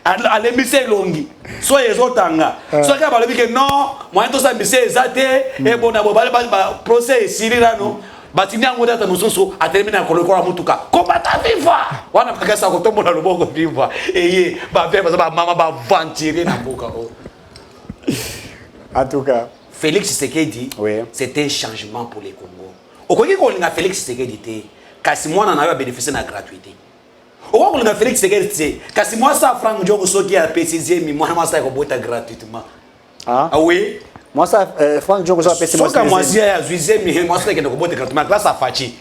Speaker 5: Ale mise longi so ezotanga so ka balobi ke non moyen to sa mise ezate e bona bo bale ba procès sirira no batini yango data mususu atermina kolokora mutuka komata viva wana pakasa ko tombola loboko viva eye ba pemba ba mama ba ventire na boka o.
Speaker 4: En tout cas
Speaker 5: Félix Tshisekedi
Speaker 4: oui.
Speaker 5: C'était un changement pour les Congo okoki ko linga Félix Tshisekedi te kasi mwana na yo bénéficier na gratuité. Ou on a Félix Tshisekedi kasi moi ça Frank Djongo soki a précisé mi moi ça ko bota gratuitement. Ah oui.
Speaker 4: Moi ça Frank Djongo ça précisé moi.
Speaker 5: Soka moi si a zuize mi moi ça ko bota gratuitement grâce à Fachi.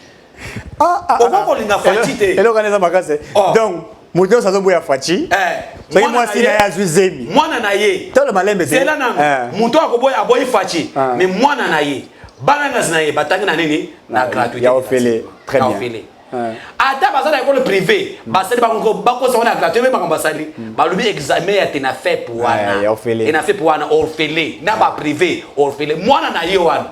Speaker 5: On linga Fachi te.
Speaker 4: Et le organiser makase. Donc muto ça zo boya Fachi. Moi si na ya zuize mi.
Speaker 5: Mwana na ye.
Speaker 4: Tolo malembe te.
Speaker 5: C'est là nan. Muto akoboya aboyi Fachi mais mwana na ye. Balanga na ye batanga na nini na gratuité.
Speaker 4: Ya ofele très bien.
Speaker 5: Ata bazana école privée basali bako sona gratuit ba basali ba lubi examen ya tena fait pour wana et na fait pour wana orphelin na ba privé orphelin mwana na ye wana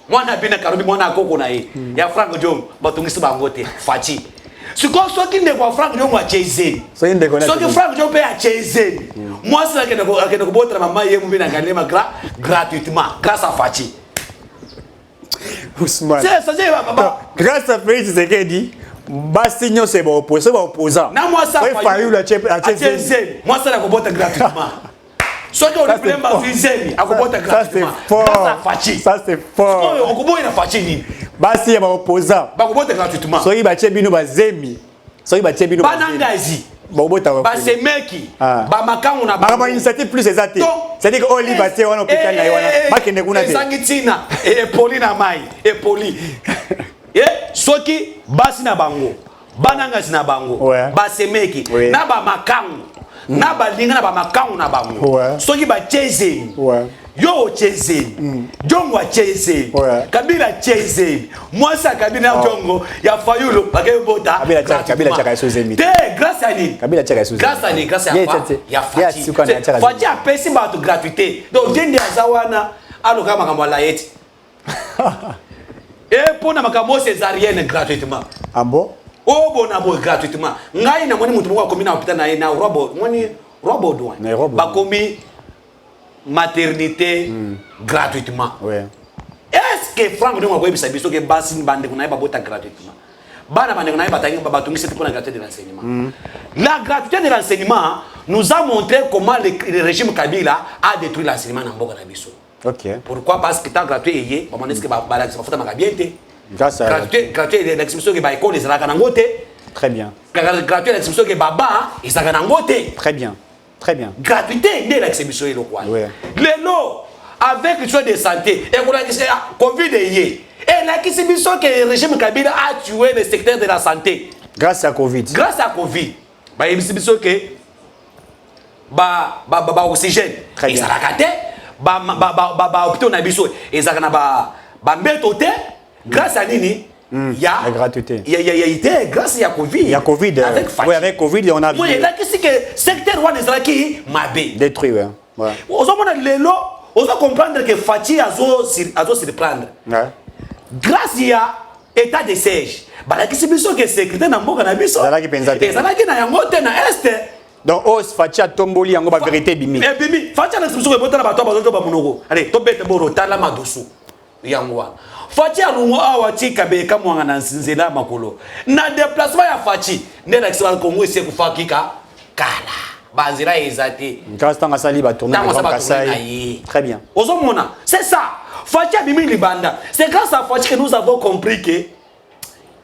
Speaker 5: mwana bina karubi mwana akoko na ye ya Frank Djongo batungisi ba ngote Fachi siko soki ndeko Frank Djongo a cheze soki Frank Djongo pe a cheze moi c'est que ko botra mama ye mu bina galema gratuitement grâce à Fachi.
Speaker 4: Ousmane.
Speaker 5: C'est ça
Speaker 4: grâce à Félix Tshisekedi Bastignon c'est bon opposant.
Speaker 5: Na moi ça
Speaker 4: failli la
Speaker 5: moi ça la kobota gratuitement. Soit on le problème ba fizemi akobota gratuitement. Ça c'est fort. On koboya na Fachi ni.
Speaker 4: Basi ya opposant.
Speaker 5: Ba kobota gratuitement.
Speaker 4: Soki ba chebino bazemi. Soki ba chebino
Speaker 5: banangazi.
Speaker 4: Ba obota wa.
Speaker 5: Ba semeki. Ba makango na
Speaker 4: ba. Ba initiative plus exacte. C'est-à-dire que oli ba te wana hôpital na wana. Ba kende kuna te.
Speaker 5: Sangitina et poli na mai et poli. Soki basi na bango bananga na bango basemeki na ba makangu na ba linga na ba makangu na bango soki ba cheze yo cheze Djongo cheze Kabila cheze moi ça Kabila Djongo ya fayulo bakayo bota
Speaker 4: Kabila chaka sozemi
Speaker 5: te grâce à ni
Speaker 4: Kabila chaka sozemi
Speaker 5: grâce à ya Fachi Fachi a payé ba gratuité donc dende azawana aloka makambo la yeti. Et pour na makambo césarienne gratuitement.
Speaker 4: Ambo?
Speaker 5: Oh bon abo gratuitement. Ngai na mwani mutu mwa komi na hôpital na robo mwani robo douane. Ba komi maternité gratuitement.
Speaker 4: Ouais.
Speaker 5: Est-ce que Frank Djongo ko bisa biso ke basi bande kuna ba bota gratuitement. Bana bande kuna ba tangi ba batungi c'est pour la gratuité de l'enseignement. La gratuité de l'enseignement nous a montré comment le régime Kabila a détruit l'enseignement dans Mboka Nabiso.
Speaker 4: Ok.
Speaker 5: Pourquoi? Parce que tant gratuit est, on est-ce que gratuit
Speaker 4: Grâce à...
Speaker 5: gratuit l'expression que l'école est la
Speaker 4: Très bien.
Speaker 5: Gratuit l'expression que baba est la
Speaker 4: Très bien. Très bien.
Speaker 5: gratuité de l'exhibition est le quoi.
Speaker 4: Oui.
Speaker 5: Les lots avec le choix de santé et qu'on a dit Covid et l'exhibition que le régime Kabila a tué le secteur de la santé.
Speaker 4: Grâce à Covid.
Speaker 5: Grâce à Covid, bah l'exhibition que bah oxygène.
Speaker 4: Très bien.
Speaker 5: Et ça l'a gâté. Bah hôpital na biso et ça na bah mbetoté grâce à nini. Il y a
Speaker 4: la gratuité.
Speaker 5: Il y a été grâce à Covid.
Speaker 4: Il y a Covid. Oui, avec Covid, on a vu.
Speaker 5: Oui, là qu'est-ce que secteur one est là qui mabé.
Speaker 4: Détruit, ouais. Ouais.
Speaker 5: On va comprendre que Fati a se prendre.
Speaker 4: Ouais.
Speaker 5: Grâce à état de siège. Bah la question que sécurité na mboka na biso.
Speaker 4: Ça là qui pense à
Speaker 5: et ça là qui na yango te na est.
Speaker 4: Donc os Fati a tomboli yango ba vérité bimi.
Speaker 5: Et bimi Fati a l'expression que botana bato bazo ba monoko. Allez, to bete boro tala madusu. Yango. Fati alungo awa tika beka mwanga na nzinzela makolo. Na déplacement ya Fati, ne l'expression Congo ese kufakika kala. Banzira ezate.
Speaker 4: Grâce à Sali va tourner
Speaker 5: dans
Speaker 4: Kassai. Très bien.
Speaker 5: Ozomona, c'est ça. Fati a bimi libanda. C'est grâce à Fati que nous avons compris que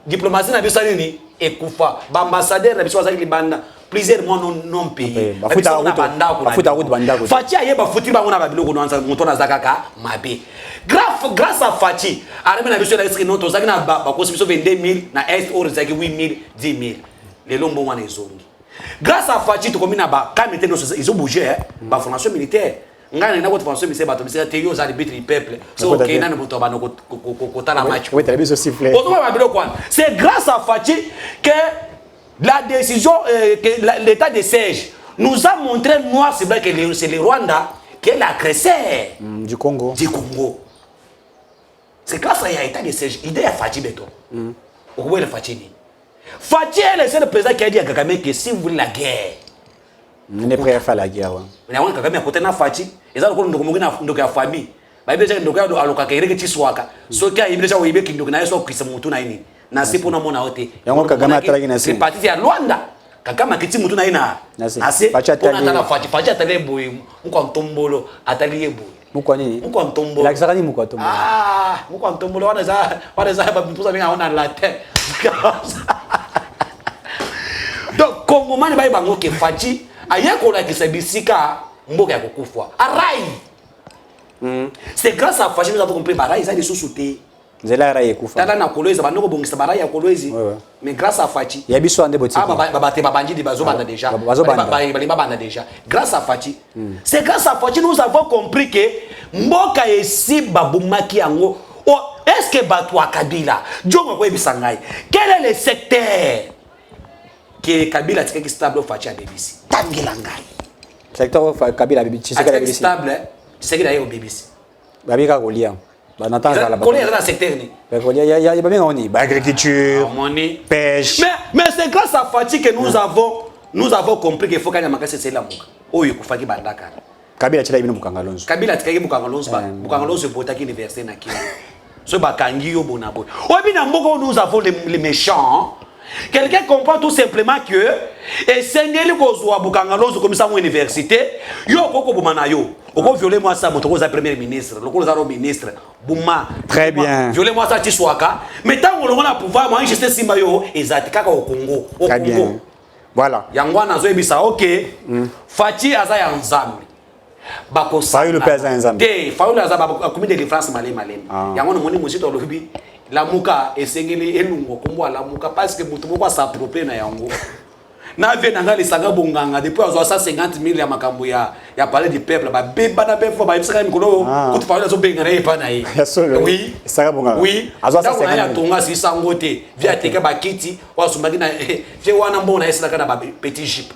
Speaker 5: diplomatie na biso nini ekufa. Ba ambassadeur na biso azali libanda. Plusieurs mois non payés.
Speaker 4: Bafuta route banda.
Speaker 5: Fati a yeba futi bango na babilo ko nza moto na zakaka mabe. Grâce à Fati, arame na biso na escrit non to zaki na ba ko biso 22000 na est or zaki 8000 10000. Les lombo wana ezongi. Grâce à Fati to komina ba kamete no ils ont bougé ba formation militaire. Ngana na ko formation militaire ba to bisa te yo za arbitre du peuple. So OK na no to ba no ko tala match.
Speaker 4: Oui, tu as bien sifflé.
Speaker 5: C'est grâce à Fati que la décision, l'état de siège nous a montré noir, c'est vrai que c'est le Rwanda qui est l'agresseur
Speaker 4: du Congo.
Speaker 5: C'est grâce à l'état de siège. Il est à Fati Beto. Vous voyez le Fati. Fati est le seul président qui a dit à Kagame que si vous voulez la guerre,
Speaker 4: on est prêt à faire la guerre.
Speaker 5: Mais avant Kagame a côté na Fati, ils ont encore la famille. Mais bien sûr, nous avons que tu sois là. Ce qui a été déjà au Ibe qui nous a été qui mutu na ini. Na sipo na mona hote.
Speaker 4: Yango Kagame atalaki na
Speaker 5: c'est parti ya Rwanda. Kagame kiti mutu na ina. Na se Fati atali boy. Muko ntombolo atali ye boy.
Speaker 4: Muko nini?
Speaker 5: Muko ntombolo.
Speaker 4: La kisaka ni muko ntombolo.
Speaker 5: Ah, muko ntombolo wana za ba mpuza binga ona la tête. Donc Congo mani ba bango ke Fati ayeko la kisabisika mboka ya kokufwa. Arai. C'est grâce à Fati nous avons compris barai ça des sous-soutés.
Speaker 4: Nzela Rai ekufa.
Speaker 5: Tala na Kolwezi banoko bongisa barai ya Kolwezi. Mais grâce à Fati.
Speaker 4: Ya biso ande boti.
Speaker 5: Ah babate babanji di bazo banda déjà. Balimba banda déjà. Grâce à Fati. C'est grâce à Fati nous avons compris que mboka esi babumaki yango. Oh, est-ce que batwa Kabila Djongo ko ebisangai. Quel est le secteur que Kabila tikaki stable Fati a BBC? Tangilangai.
Speaker 4: Secteur Kabila BBC.
Speaker 5: C'est stable. C'est qu'il a eu au BBC.
Speaker 4: Babika kolia. Bah n'entend pas la.
Speaker 5: Kolia dans le secteur ni.
Speaker 4: Bah kolia il y a bien on y. Bah agriculture, pêche.
Speaker 5: Mais c'est grâce à Fati que nous avons compris qu'il faut qu'il y ait makasi c'est la muka. Oyo kufaki bandaka.
Speaker 4: Kabila tshela ibino Bukangalonzo.
Speaker 5: Kabila tikaki Bukangalonzo Bukangalonzo botaki université na Kenya. Ce bakangi yo bonabo. Obi na mboko nous avons les méchants. Quelqu'un comprend tout simplement que et sengeli kozwa Bukangalonzo comme ça mon université yo koko bomana yo oko violer moi ça moto koza premier ministre lokolo za ministre buma
Speaker 4: très bien
Speaker 5: violer moi ça tiswaka mais tant on a pouvoir moi j'étais simba yo ezatikaka au Congo
Speaker 4: très bien voilà
Speaker 5: yangwana zo ebisa OK Fati aza ya nzambe bako
Speaker 4: Fayulu pesa nzambe
Speaker 5: te Fayulu aza ba comité de France malema yangwana moni musito lobi la muka esengeli elungo kombo la muka parce que mutu boko s'approprier na yango na vie na ngali sanga bonganga depuis azo 150 000 ya makambo ya parler du peuple ba beba na befo ba ibisaka mikolo ko tu parler zo benga na epa na ye oui
Speaker 4: sanga bonganga
Speaker 5: oui
Speaker 4: azo 150
Speaker 5: 000 ya tonga si sangote via teke ba kiti wa sumbaki na je wana mbona esila kana ba petit jeep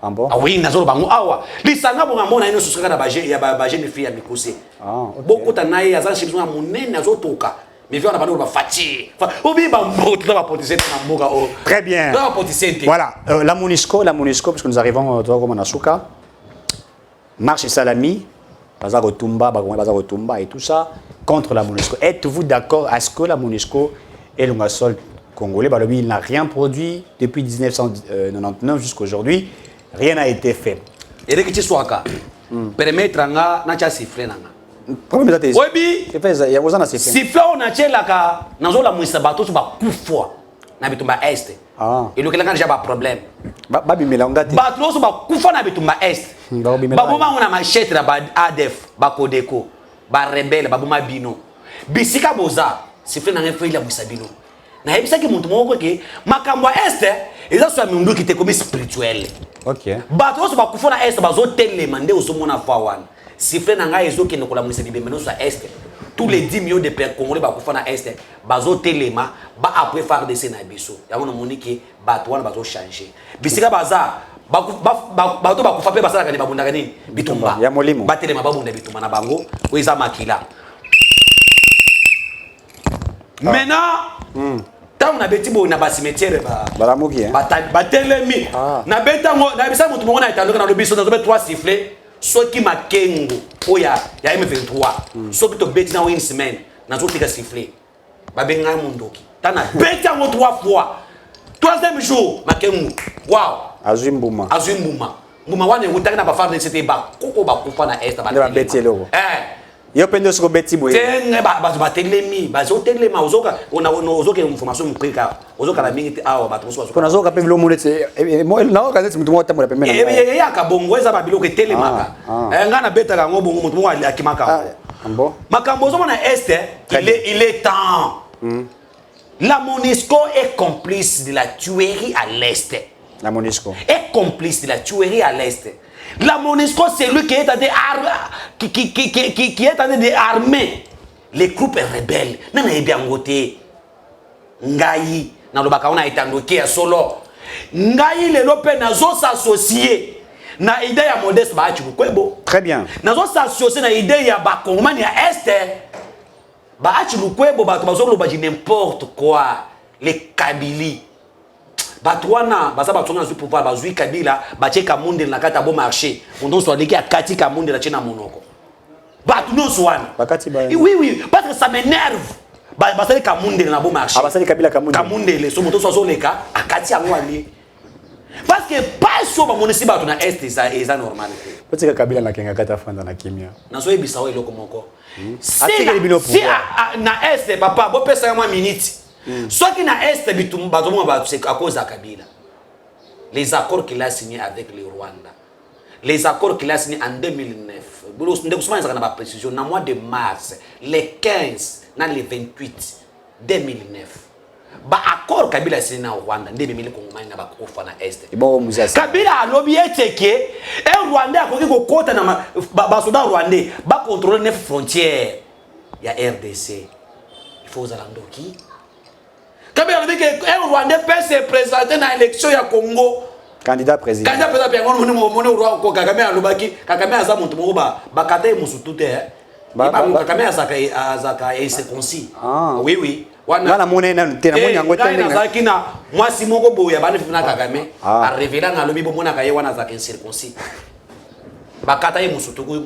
Speaker 4: ambo
Speaker 5: ah oui nazo bango awa lisanga bonga mbona ino susaka na ba jeune fille ya mikose beaucoup tanaye azan chibizwa munene azo toka. Mais viens on a parlé de Fati. Obi bambote la politique na mboka o.
Speaker 4: Très bien.
Speaker 5: La politique.
Speaker 4: Voilà, la Monusco parce que nous arrivons comme Nasuka. Marche Salami, Bazar Tumba, Bazar Tumba et tout ça contre la Monusco. Êtes-vous d'accord à ce que la Monusco et le Sol congolais, il n'a rien produit depuis 1999 jusqu'à aujourd'hui. Rien n'a été fait.
Speaker 5: Et que tu sois là, permettre nga na cha siffler nanga.
Speaker 4: Comment ça
Speaker 5: Webi,
Speaker 4: c'est fait ça, il y a besoin de siffler.
Speaker 5: siffler on a tchela ka nazo la mwisa bato tu ba kufwa na bitumba est.
Speaker 4: Ah.
Speaker 5: Et le kelanga déjà ba problème.
Speaker 4: Ba bimela ngati.
Speaker 5: Bato so ba kufwa na bitumba est.
Speaker 4: Ba bimela.
Speaker 5: Ba boma on a machette na ba ADF, ba Kodeko, ba rebelle, ba boma bino. Bisika boza, siffler na ngefo ila mwisa bino. Na hebisa ki muntu moko ke makambo est eza so mundu ki te comme spirituel.
Speaker 4: OK.
Speaker 5: Bato so ba kufona est bazo telema nde osomona fa wana. Siffler na ngai ezo kende kola mwisa bibemeno so est. Tous les 10 millions de Congolais ba kufona est bazo telema ba après faire de na biso. Ya mona moniki bato wana bazo changer. Bisika baza bato ba kufa pe basala kani babunda kani bitumba.
Speaker 4: Ya molimo.
Speaker 5: Ba telema babunda bitumba na bango ko eza makila. Maintenant, tant on a bêti bon na ba cimetière ba
Speaker 4: Balamuki hein.
Speaker 5: ba telemi na beta ngo na bisa mutu mona italo na lobiso na zobe 3 siffler soki makengo oya ya M23 soki to beti na une semaine na zo tika siffler ba benga mundoki tana beti ngo 3 fois troisième jour makengo wow
Speaker 4: Azumbuma.
Speaker 5: Mbuma wane utaka na ba faire de c'était ba koko ba kufa na est ba
Speaker 4: beti loko. Yo pendo siko beti boye.
Speaker 5: Tenge ba telemi ba zo telema ozoka ona ozoka information mprika ozoka la mingi awa ba toso
Speaker 4: Kona zoka pe bilo muletse mo na oka zeti mutu mo tambola pemena.
Speaker 5: Ya ka bongo eza ba biloko telemaka. Ngana beta ka ngo bongo mutu mo akimaka.
Speaker 4: Ambo.
Speaker 5: Makambo zo na est il est temps. La MONUSCO est complice de la tuerie à l'est.
Speaker 4: La MONUSCO
Speaker 5: est complice de la tuerie à l'est. La MONUSCO, c'est lui qui est en train d'armer les groupes rebelles. Nana est bien voté. Ngai, na lobaka on a été endoqué à solo. Ngai les lopé nazo s'associer na idée ya Modeste Bachi Lukwebo.
Speaker 4: Très bien.
Speaker 5: Nazo s'associer na idée ya Bakongomani ya Est. Bachi Lukwebo bato bazo loba n'importe quoi. Les Kabili. Batwana baza batonga zu pouvoir bazui Kabila bache Kamunde na kata bo marché on soit leki akati Kamunde na chena monoko batu no swana
Speaker 4: bakati ba
Speaker 5: oui parce que ça m'énerve basali Kamunde na bo marché
Speaker 4: basali Kabila
Speaker 5: Kamunde le so moto so leka akati yango ali parce que pas so ba monisi batu na est ça normal
Speaker 4: peut être Kabila na kenga kata fanda na kimia
Speaker 5: na so ebisa wa eloko moko si na est papa bo pesa moi minute. Soit qui n'a est bitumba c'est à cause de Kabila. Les accords qu'il a signés avec le Rwanda. Les accords qu'il a signés en 2009. Nous avons une précision. Dans le mois de mars, les 15, dans les 28, 2009. Bah accord Kabila a signé au Rwanda. En 2009, il a est. Kabila a lobbyé que un Rwandais a connu qu'au côté de Soudan Rwandais va contrôler 9 frontières. Il y a RDC. Il faut aux alentours qui Kabila dit que un Rwandais peut se présenter dans l'élection ya Congo.
Speaker 4: Candidat président.
Speaker 5: Candidat président bien mon roi ko Kagame alobaki Kagame aza montu moko ba kata musutu te. Kagame azaka inséconcis. Oui.
Speaker 4: Wana mone na tena mone yango tena.
Speaker 5: Azaki na mwasi moko boya bana fina Kagame a révéler na lobi bomona kaye wana azaka inséconcis. Bakata musutu ko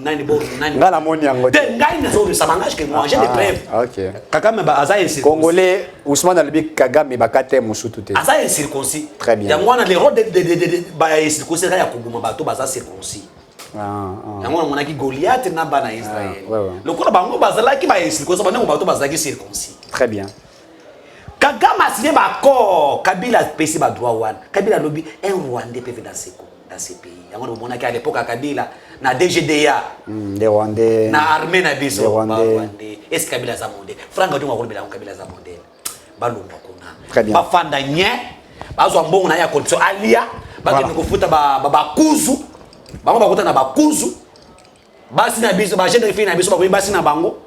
Speaker 5: nani bo nani.
Speaker 4: Ngala mone yango.
Speaker 5: Te ngai na zo ça m'engage que moi j'ai des preuves.
Speaker 4: OK.
Speaker 5: Kagame ba aza inséconcis.
Speaker 4: Congolais Ousmane Albi Kagame bakata musutu te.
Speaker 5: Aza incirconcis.
Speaker 4: Très bien.
Speaker 5: Yango na les rôles de ba incirconcis ya kubuma bato baza circoncis. Yango na monaki Goliath na bana Israël. Le ko bango bazala ki ba incirconcis bana bato baza ki circoncis.
Speaker 4: Très bien.
Speaker 5: Kagame a signé ba accord Kabila pesi ba droit wan. Kabila lobi un Rwandais peut venir dans ce pays. Yango na monaki à l'époque Kabila na DGDA.
Speaker 4: Les Rwandais.
Speaker 5: Na armée na biso Rwandais. Est-ce Kabila za monde? Franga tu ngakolo bela Kabila za monde. Balomba kuna.
Speaker 4: Très bien.
Speaker 5: Ba fanda nye. Bazo mbongo na ya condition alia. Ba ke kofuta ba kuzu. Bango bakuta na ba kuzu. Basi na biso ba jeune fille na biso ba basi na bango.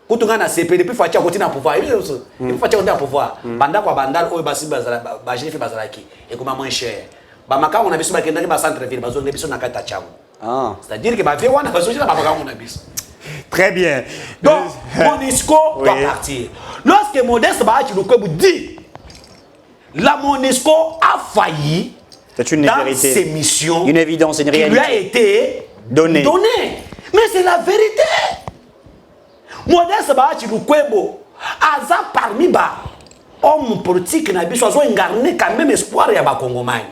Speaker 5: Kutunga na CP depuis fatia kotina pouvoir. Il fatia kotina pouvoir. Banda kwa bandal oyo basi bazala ba jeune fille bazala ki. Et comment moins cher. Ba makao na biso ba kenda ba centre ville bazo na biso na kata chango. C'est-à-dire que ba vie wana bazo na ba makao na biso.
Speaker 4: Très bien.
Speaker 5: Donc, MONUSCO doit partir. Lorsque Modeste Bachi Lukwebo dit la MONUSCO a failli dans
Speaker 4: vérité.
Speaker 5: ses missions,
Speaker 4: une évidence, une réalité
Speaker 5: qui lui a été
Speaker 4: donnée.
Speaker 5: Mais c'est la vérité. Modeste Bachi Lukwebo aza parmi ba hommes politiques na biso azo incarner quand même espoir ya ba Congomani.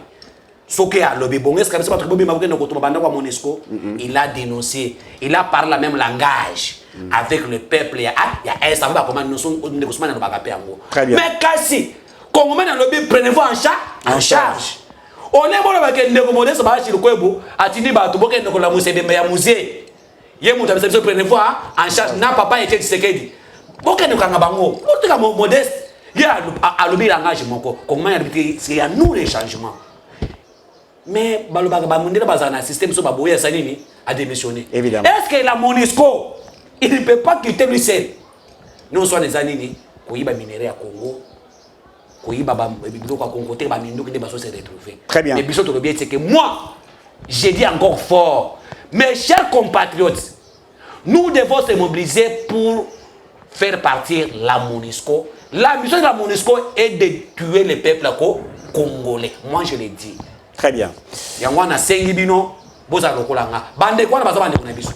Speaker 5: Soké a lobby bon, est-ce que c'est pas trop bien que nous avons Monesco? Il a dénoncé, il a parlé le même langage avec le peuple. Il y a un savoir comment nous sommes au négociement dans le bagapé.
Speaker 4: Très bien.
Speaker 5: Mais Kassi, quand on met dans le lobby, prenez-vous en charge. On est bon avec un négociateur, ça va chez le Kouebo, à Tini Batou, Boké, nous avons un musée. Prenez-vous en charge. N'a papa été Tshisekedi. Boké, nous avons un bango. Nous avons modeste. Il y a un lobby l'engagement. Comment c'est à nous les changements. Mais le système a démissionné.
Speaker 4: Évidemment.
Speaker 5: Est-ce que la Monisco, il ne peut pas quitter lui seul? Nous sommes des années, il y a des minéraux à Congo.
Speaker 4: Très bien.
Speaker 5: Mais c'est que moi, j'ai dit encore fort, mes chers compatriotes, nous devons se mobiliser pour faire partir la Monisco. La mission de la Monisco est de tuer le peuple congolais. Moi, je l'ai dit.
Speaker 4: Très bien.
Speaker 5: Yangwana sengi bino boza lokolanga bande kwana baza bande kuna biso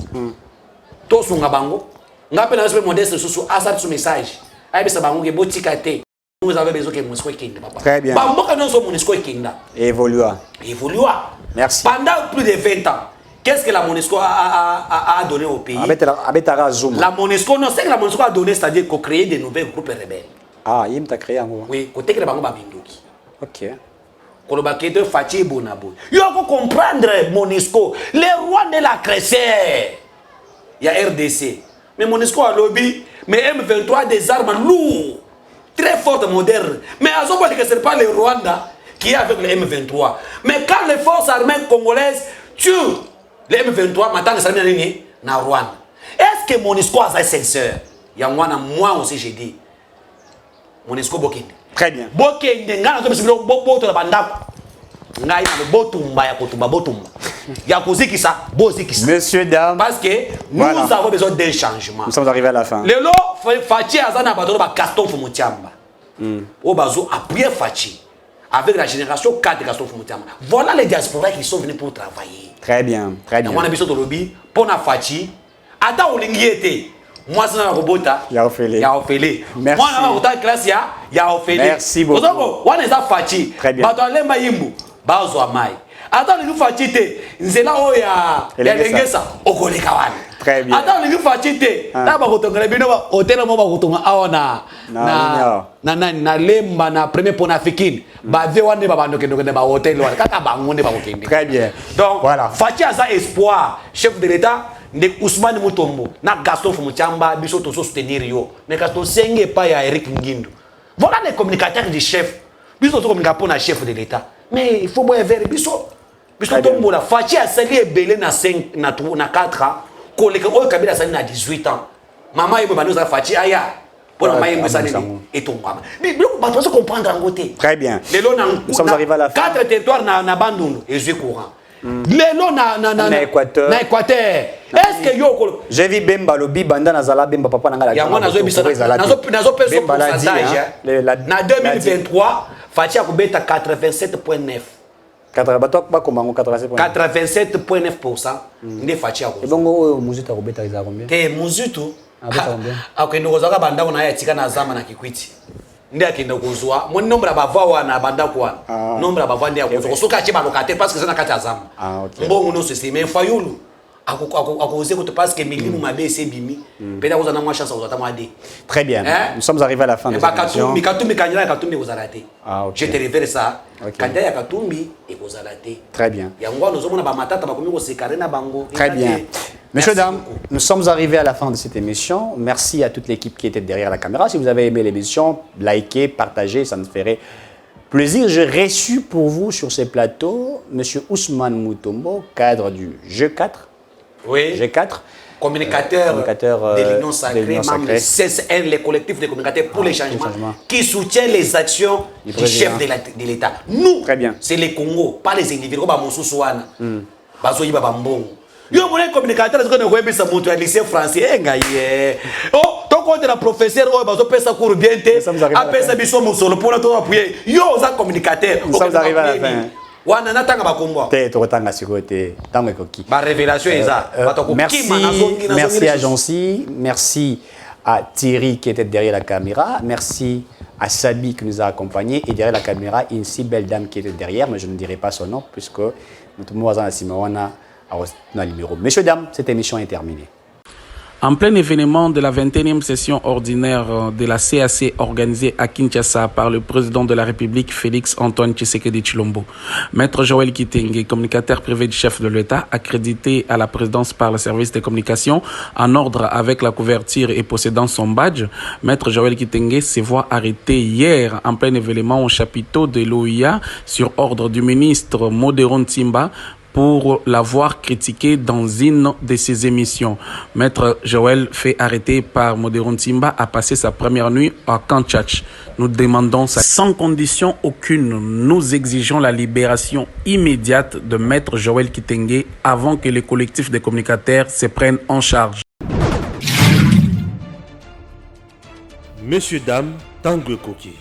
Speaker 5: to sunga bango ngape na respect modeste susu asat su message ay bisa bango ke botika te nous avons besoin que Monisco kinde papa.
Speaker 4: Très bien.
Speaker 5: Bamboka non so Monisco kinda
Speaker 4: Évolua.
Speaker 5: Merci. Pendant plus de 20 ans, qu'est-ce que la Monisco a donné au pays? La Monisco, non, c'est que la Monisco a donné, c'est-à-dire qu'on crée des nouvelles groupes rebelles.
Speaker 4: Ah, il t'a créé un groupe.
Speaker 5: Oui, côté que les bango bamindoki.
Speaker 4: Ok.
Speaker 5: Kolobake de Fatih Bonabo. Il faut comprendre Monisco, les rois de la Cressée. Il y a RDC. Mais Monisco a lobby, mais M23 des armes lourdes, très fortes, modernes. Mais à ce moment que ce n'est pas le Rwanda qui est avec le M23. Mais quand les forces armées congolaises tuent le M23, maintenant les armées na Rwanda. Est-ce que Monisco a sa sincère? Il y a moi aussi j'ai dit. Monisco Bokinde.
Speaker 4: Très bien.
Speaker 5: Bokende ngana to bisibilo boto la bandako. Ngai na botumba ya kotumba botumba. Ya kozikisa bozikisa.
Speaker 4: Messieurs, dames.
Speaker 5: Parce que nous avons besoin d'un changement.
Speaker 4: Nous sommes arrivés à la fin.
Speaker 5: Lelo Fachi azana bato ba Gaston Fumutiamba. O bazo appuyer Fachi avec la génération 4 de Gaston Fumutiamba. Voilà les diasporas qui sont venus pour travailler.
Speaker 4: Très bien, très bien.
Speaker 5: On a besoin de lobby pour na Fachi. Ata olingi été. Moi, c'est un robota.
Speaker 4: Il y a Ophélie. Merci.
Speaker 5: Moi, je suis classe. Il y a Ophélie.
Speaker 4: Merci beaucoup.
Speaker 5: On est à Fachi.
Speaker 4: Très bien.
Speaker 5: Bato alemba yimbu. Bazo amai. Attends, les Fachi te. Nzela oya. Ya lengesa. Okole kawana.
Speaker 4: Très bien.
Speaker 5: Attends, les Fachi te. Na ba kotonga bino ba hotel mo ba kotonga aona. Na lemba na premier pona fikine. Ba ve wane ba bando kendo ba hotel wana. Kaka bangonde ba kokende.
Speaker 4: Très bien.
Speaker 5: Donc,
Speaker 4: voilà.
Speaker 5: Fachi a ça espoir. Chef de l'État. Ndek Ousmane Mutombo na Gaston Fumuchamba biso to soutenir yo ne Gaston Senge pa ya Eric Ngindu. Voilà les communicateurs du chef. Biso to communiquer pour na chef de l'État. Mais il faut boire vers biso tombo la Fachi a sali ebele na 5 na 4 ans koleka o Kabila sali na 18 ans. Maman yebo bando za Fachi aya pour maman yebo sali et ton maman. Mais on doit comprendre en côté.
Speaker 4: Très bien.
Speaker 5: Nous sommes arrivés à la fin. 4 territoires na Bandundu et je courant. Lelo na
Speaker 4: Équateur.
Speaker 5: Na Équateur. Est-ce que yo
Speaker 4: j'ai vu Bemba lobi banda nazala Bemba papa nanga
Speaker 5: ya mwana zo bisa nazo perso pourcentage na 2023 Fachi a kubeta 87.9 87.9% ndi Fachi a ko
Speaker 4: ebongo oyo muzuta kubeta za combien
Speaker 5: te muzutu akwenda kozaka banda na ya tika na zama na Kikwiti ndi akenda kozwa mon nombre ya bava wana banda kwa nombre ya bava ndi akozwa soka che ba locataire parce que ça na kati azama mbongo no sisi mais Fayulu akose que parce que milimu mabe c'est bimi peut-être vous en avez moins chance vous attendez.
Speaker 4: Très bien. Nous sommes arrivés à la fin de cette émission.
Speaker 5: Katumbi kanyala Katumbi vous arrêter. Je te révèle ça. Kandaya Katumbi et vous arrêter.
Speaker 4: Très bien.
Speaker 5: Yangwa nous omona ba matata ba komi ko sekare na bango.
Speaker 4: Très bien. Messieurs, dames, nous sommes arrivés à la fin de cette émission. Merci à toute l'équipe qui était derrière la caméra. Si vous avez aimé l'émission, likez, partagez, ça nous ferait plaisir. J'ai reçu pour vous sur ces plateaux M. Ousmane Mutombo, cadre du G4.
Speaker 5: Oui.
Speaker 4: G4.
Speaker 5: Communicateur de l'Union Sacrée, membre du CSN, les collectifs de communicateurs pour les changements, qui soutient les actions du chef de l'État. Nous, c'est les Congo, pas les individus. Yo mon communicateur est qu'on web ça montre lycée français ngaye. Oh, ton compte la professeur oh bazo pesa cours bien té. Apesa biso musolo pour tout appuyer. Yo za communicateur.
Speaker 4: Nous sommes arrivés à la fin.
Speaker 5: Wana natanga bakombo.
Speaker 4: Te tokotanga sikote tango ekoki.
Speaker 5: Ba révélation eza.
Speaker 4: Merci à Jancy, merci à Thierry qui était derrière la caméra, merci à Sabi qui nous a accompagnés et derrière la caméra, une si belle dame qui était derrière, mais je ne dirai pas son nom puisque notre Mouazan Simawana a un numéro. Messieurs, dames, cette émission est terminée.
Speaker 3: En plein événement de la 21e session ordinaire de la CAC organisée à Kinshasa par le président de la République Félix Antoine Tshisekedi Tshilombo, Maître Joël Kitenge, communicateur privé du chef de l'État, accrédité à la présidence par le service des communications, en ordre avec la couverture et possédant son badge, Maître Joël Kitenge se voit arrêté hier en plein événement au chapiteau de l'OIA sur ordre du ministre Modéron Timba pour l'avoir critiqué dans une de ses émissions. Maître Joël, fait arrêter par Modéron Timba, a passé sa première nuit à Kanchach. Nous demandons ça sans condition aucune. Nous exigeons la libération immédiate de Maître Joël Kitenge avant que les collectifs de communicateurs se prennent en charge.
Speaker 1: Messieurs, dames, Tanguy Koki.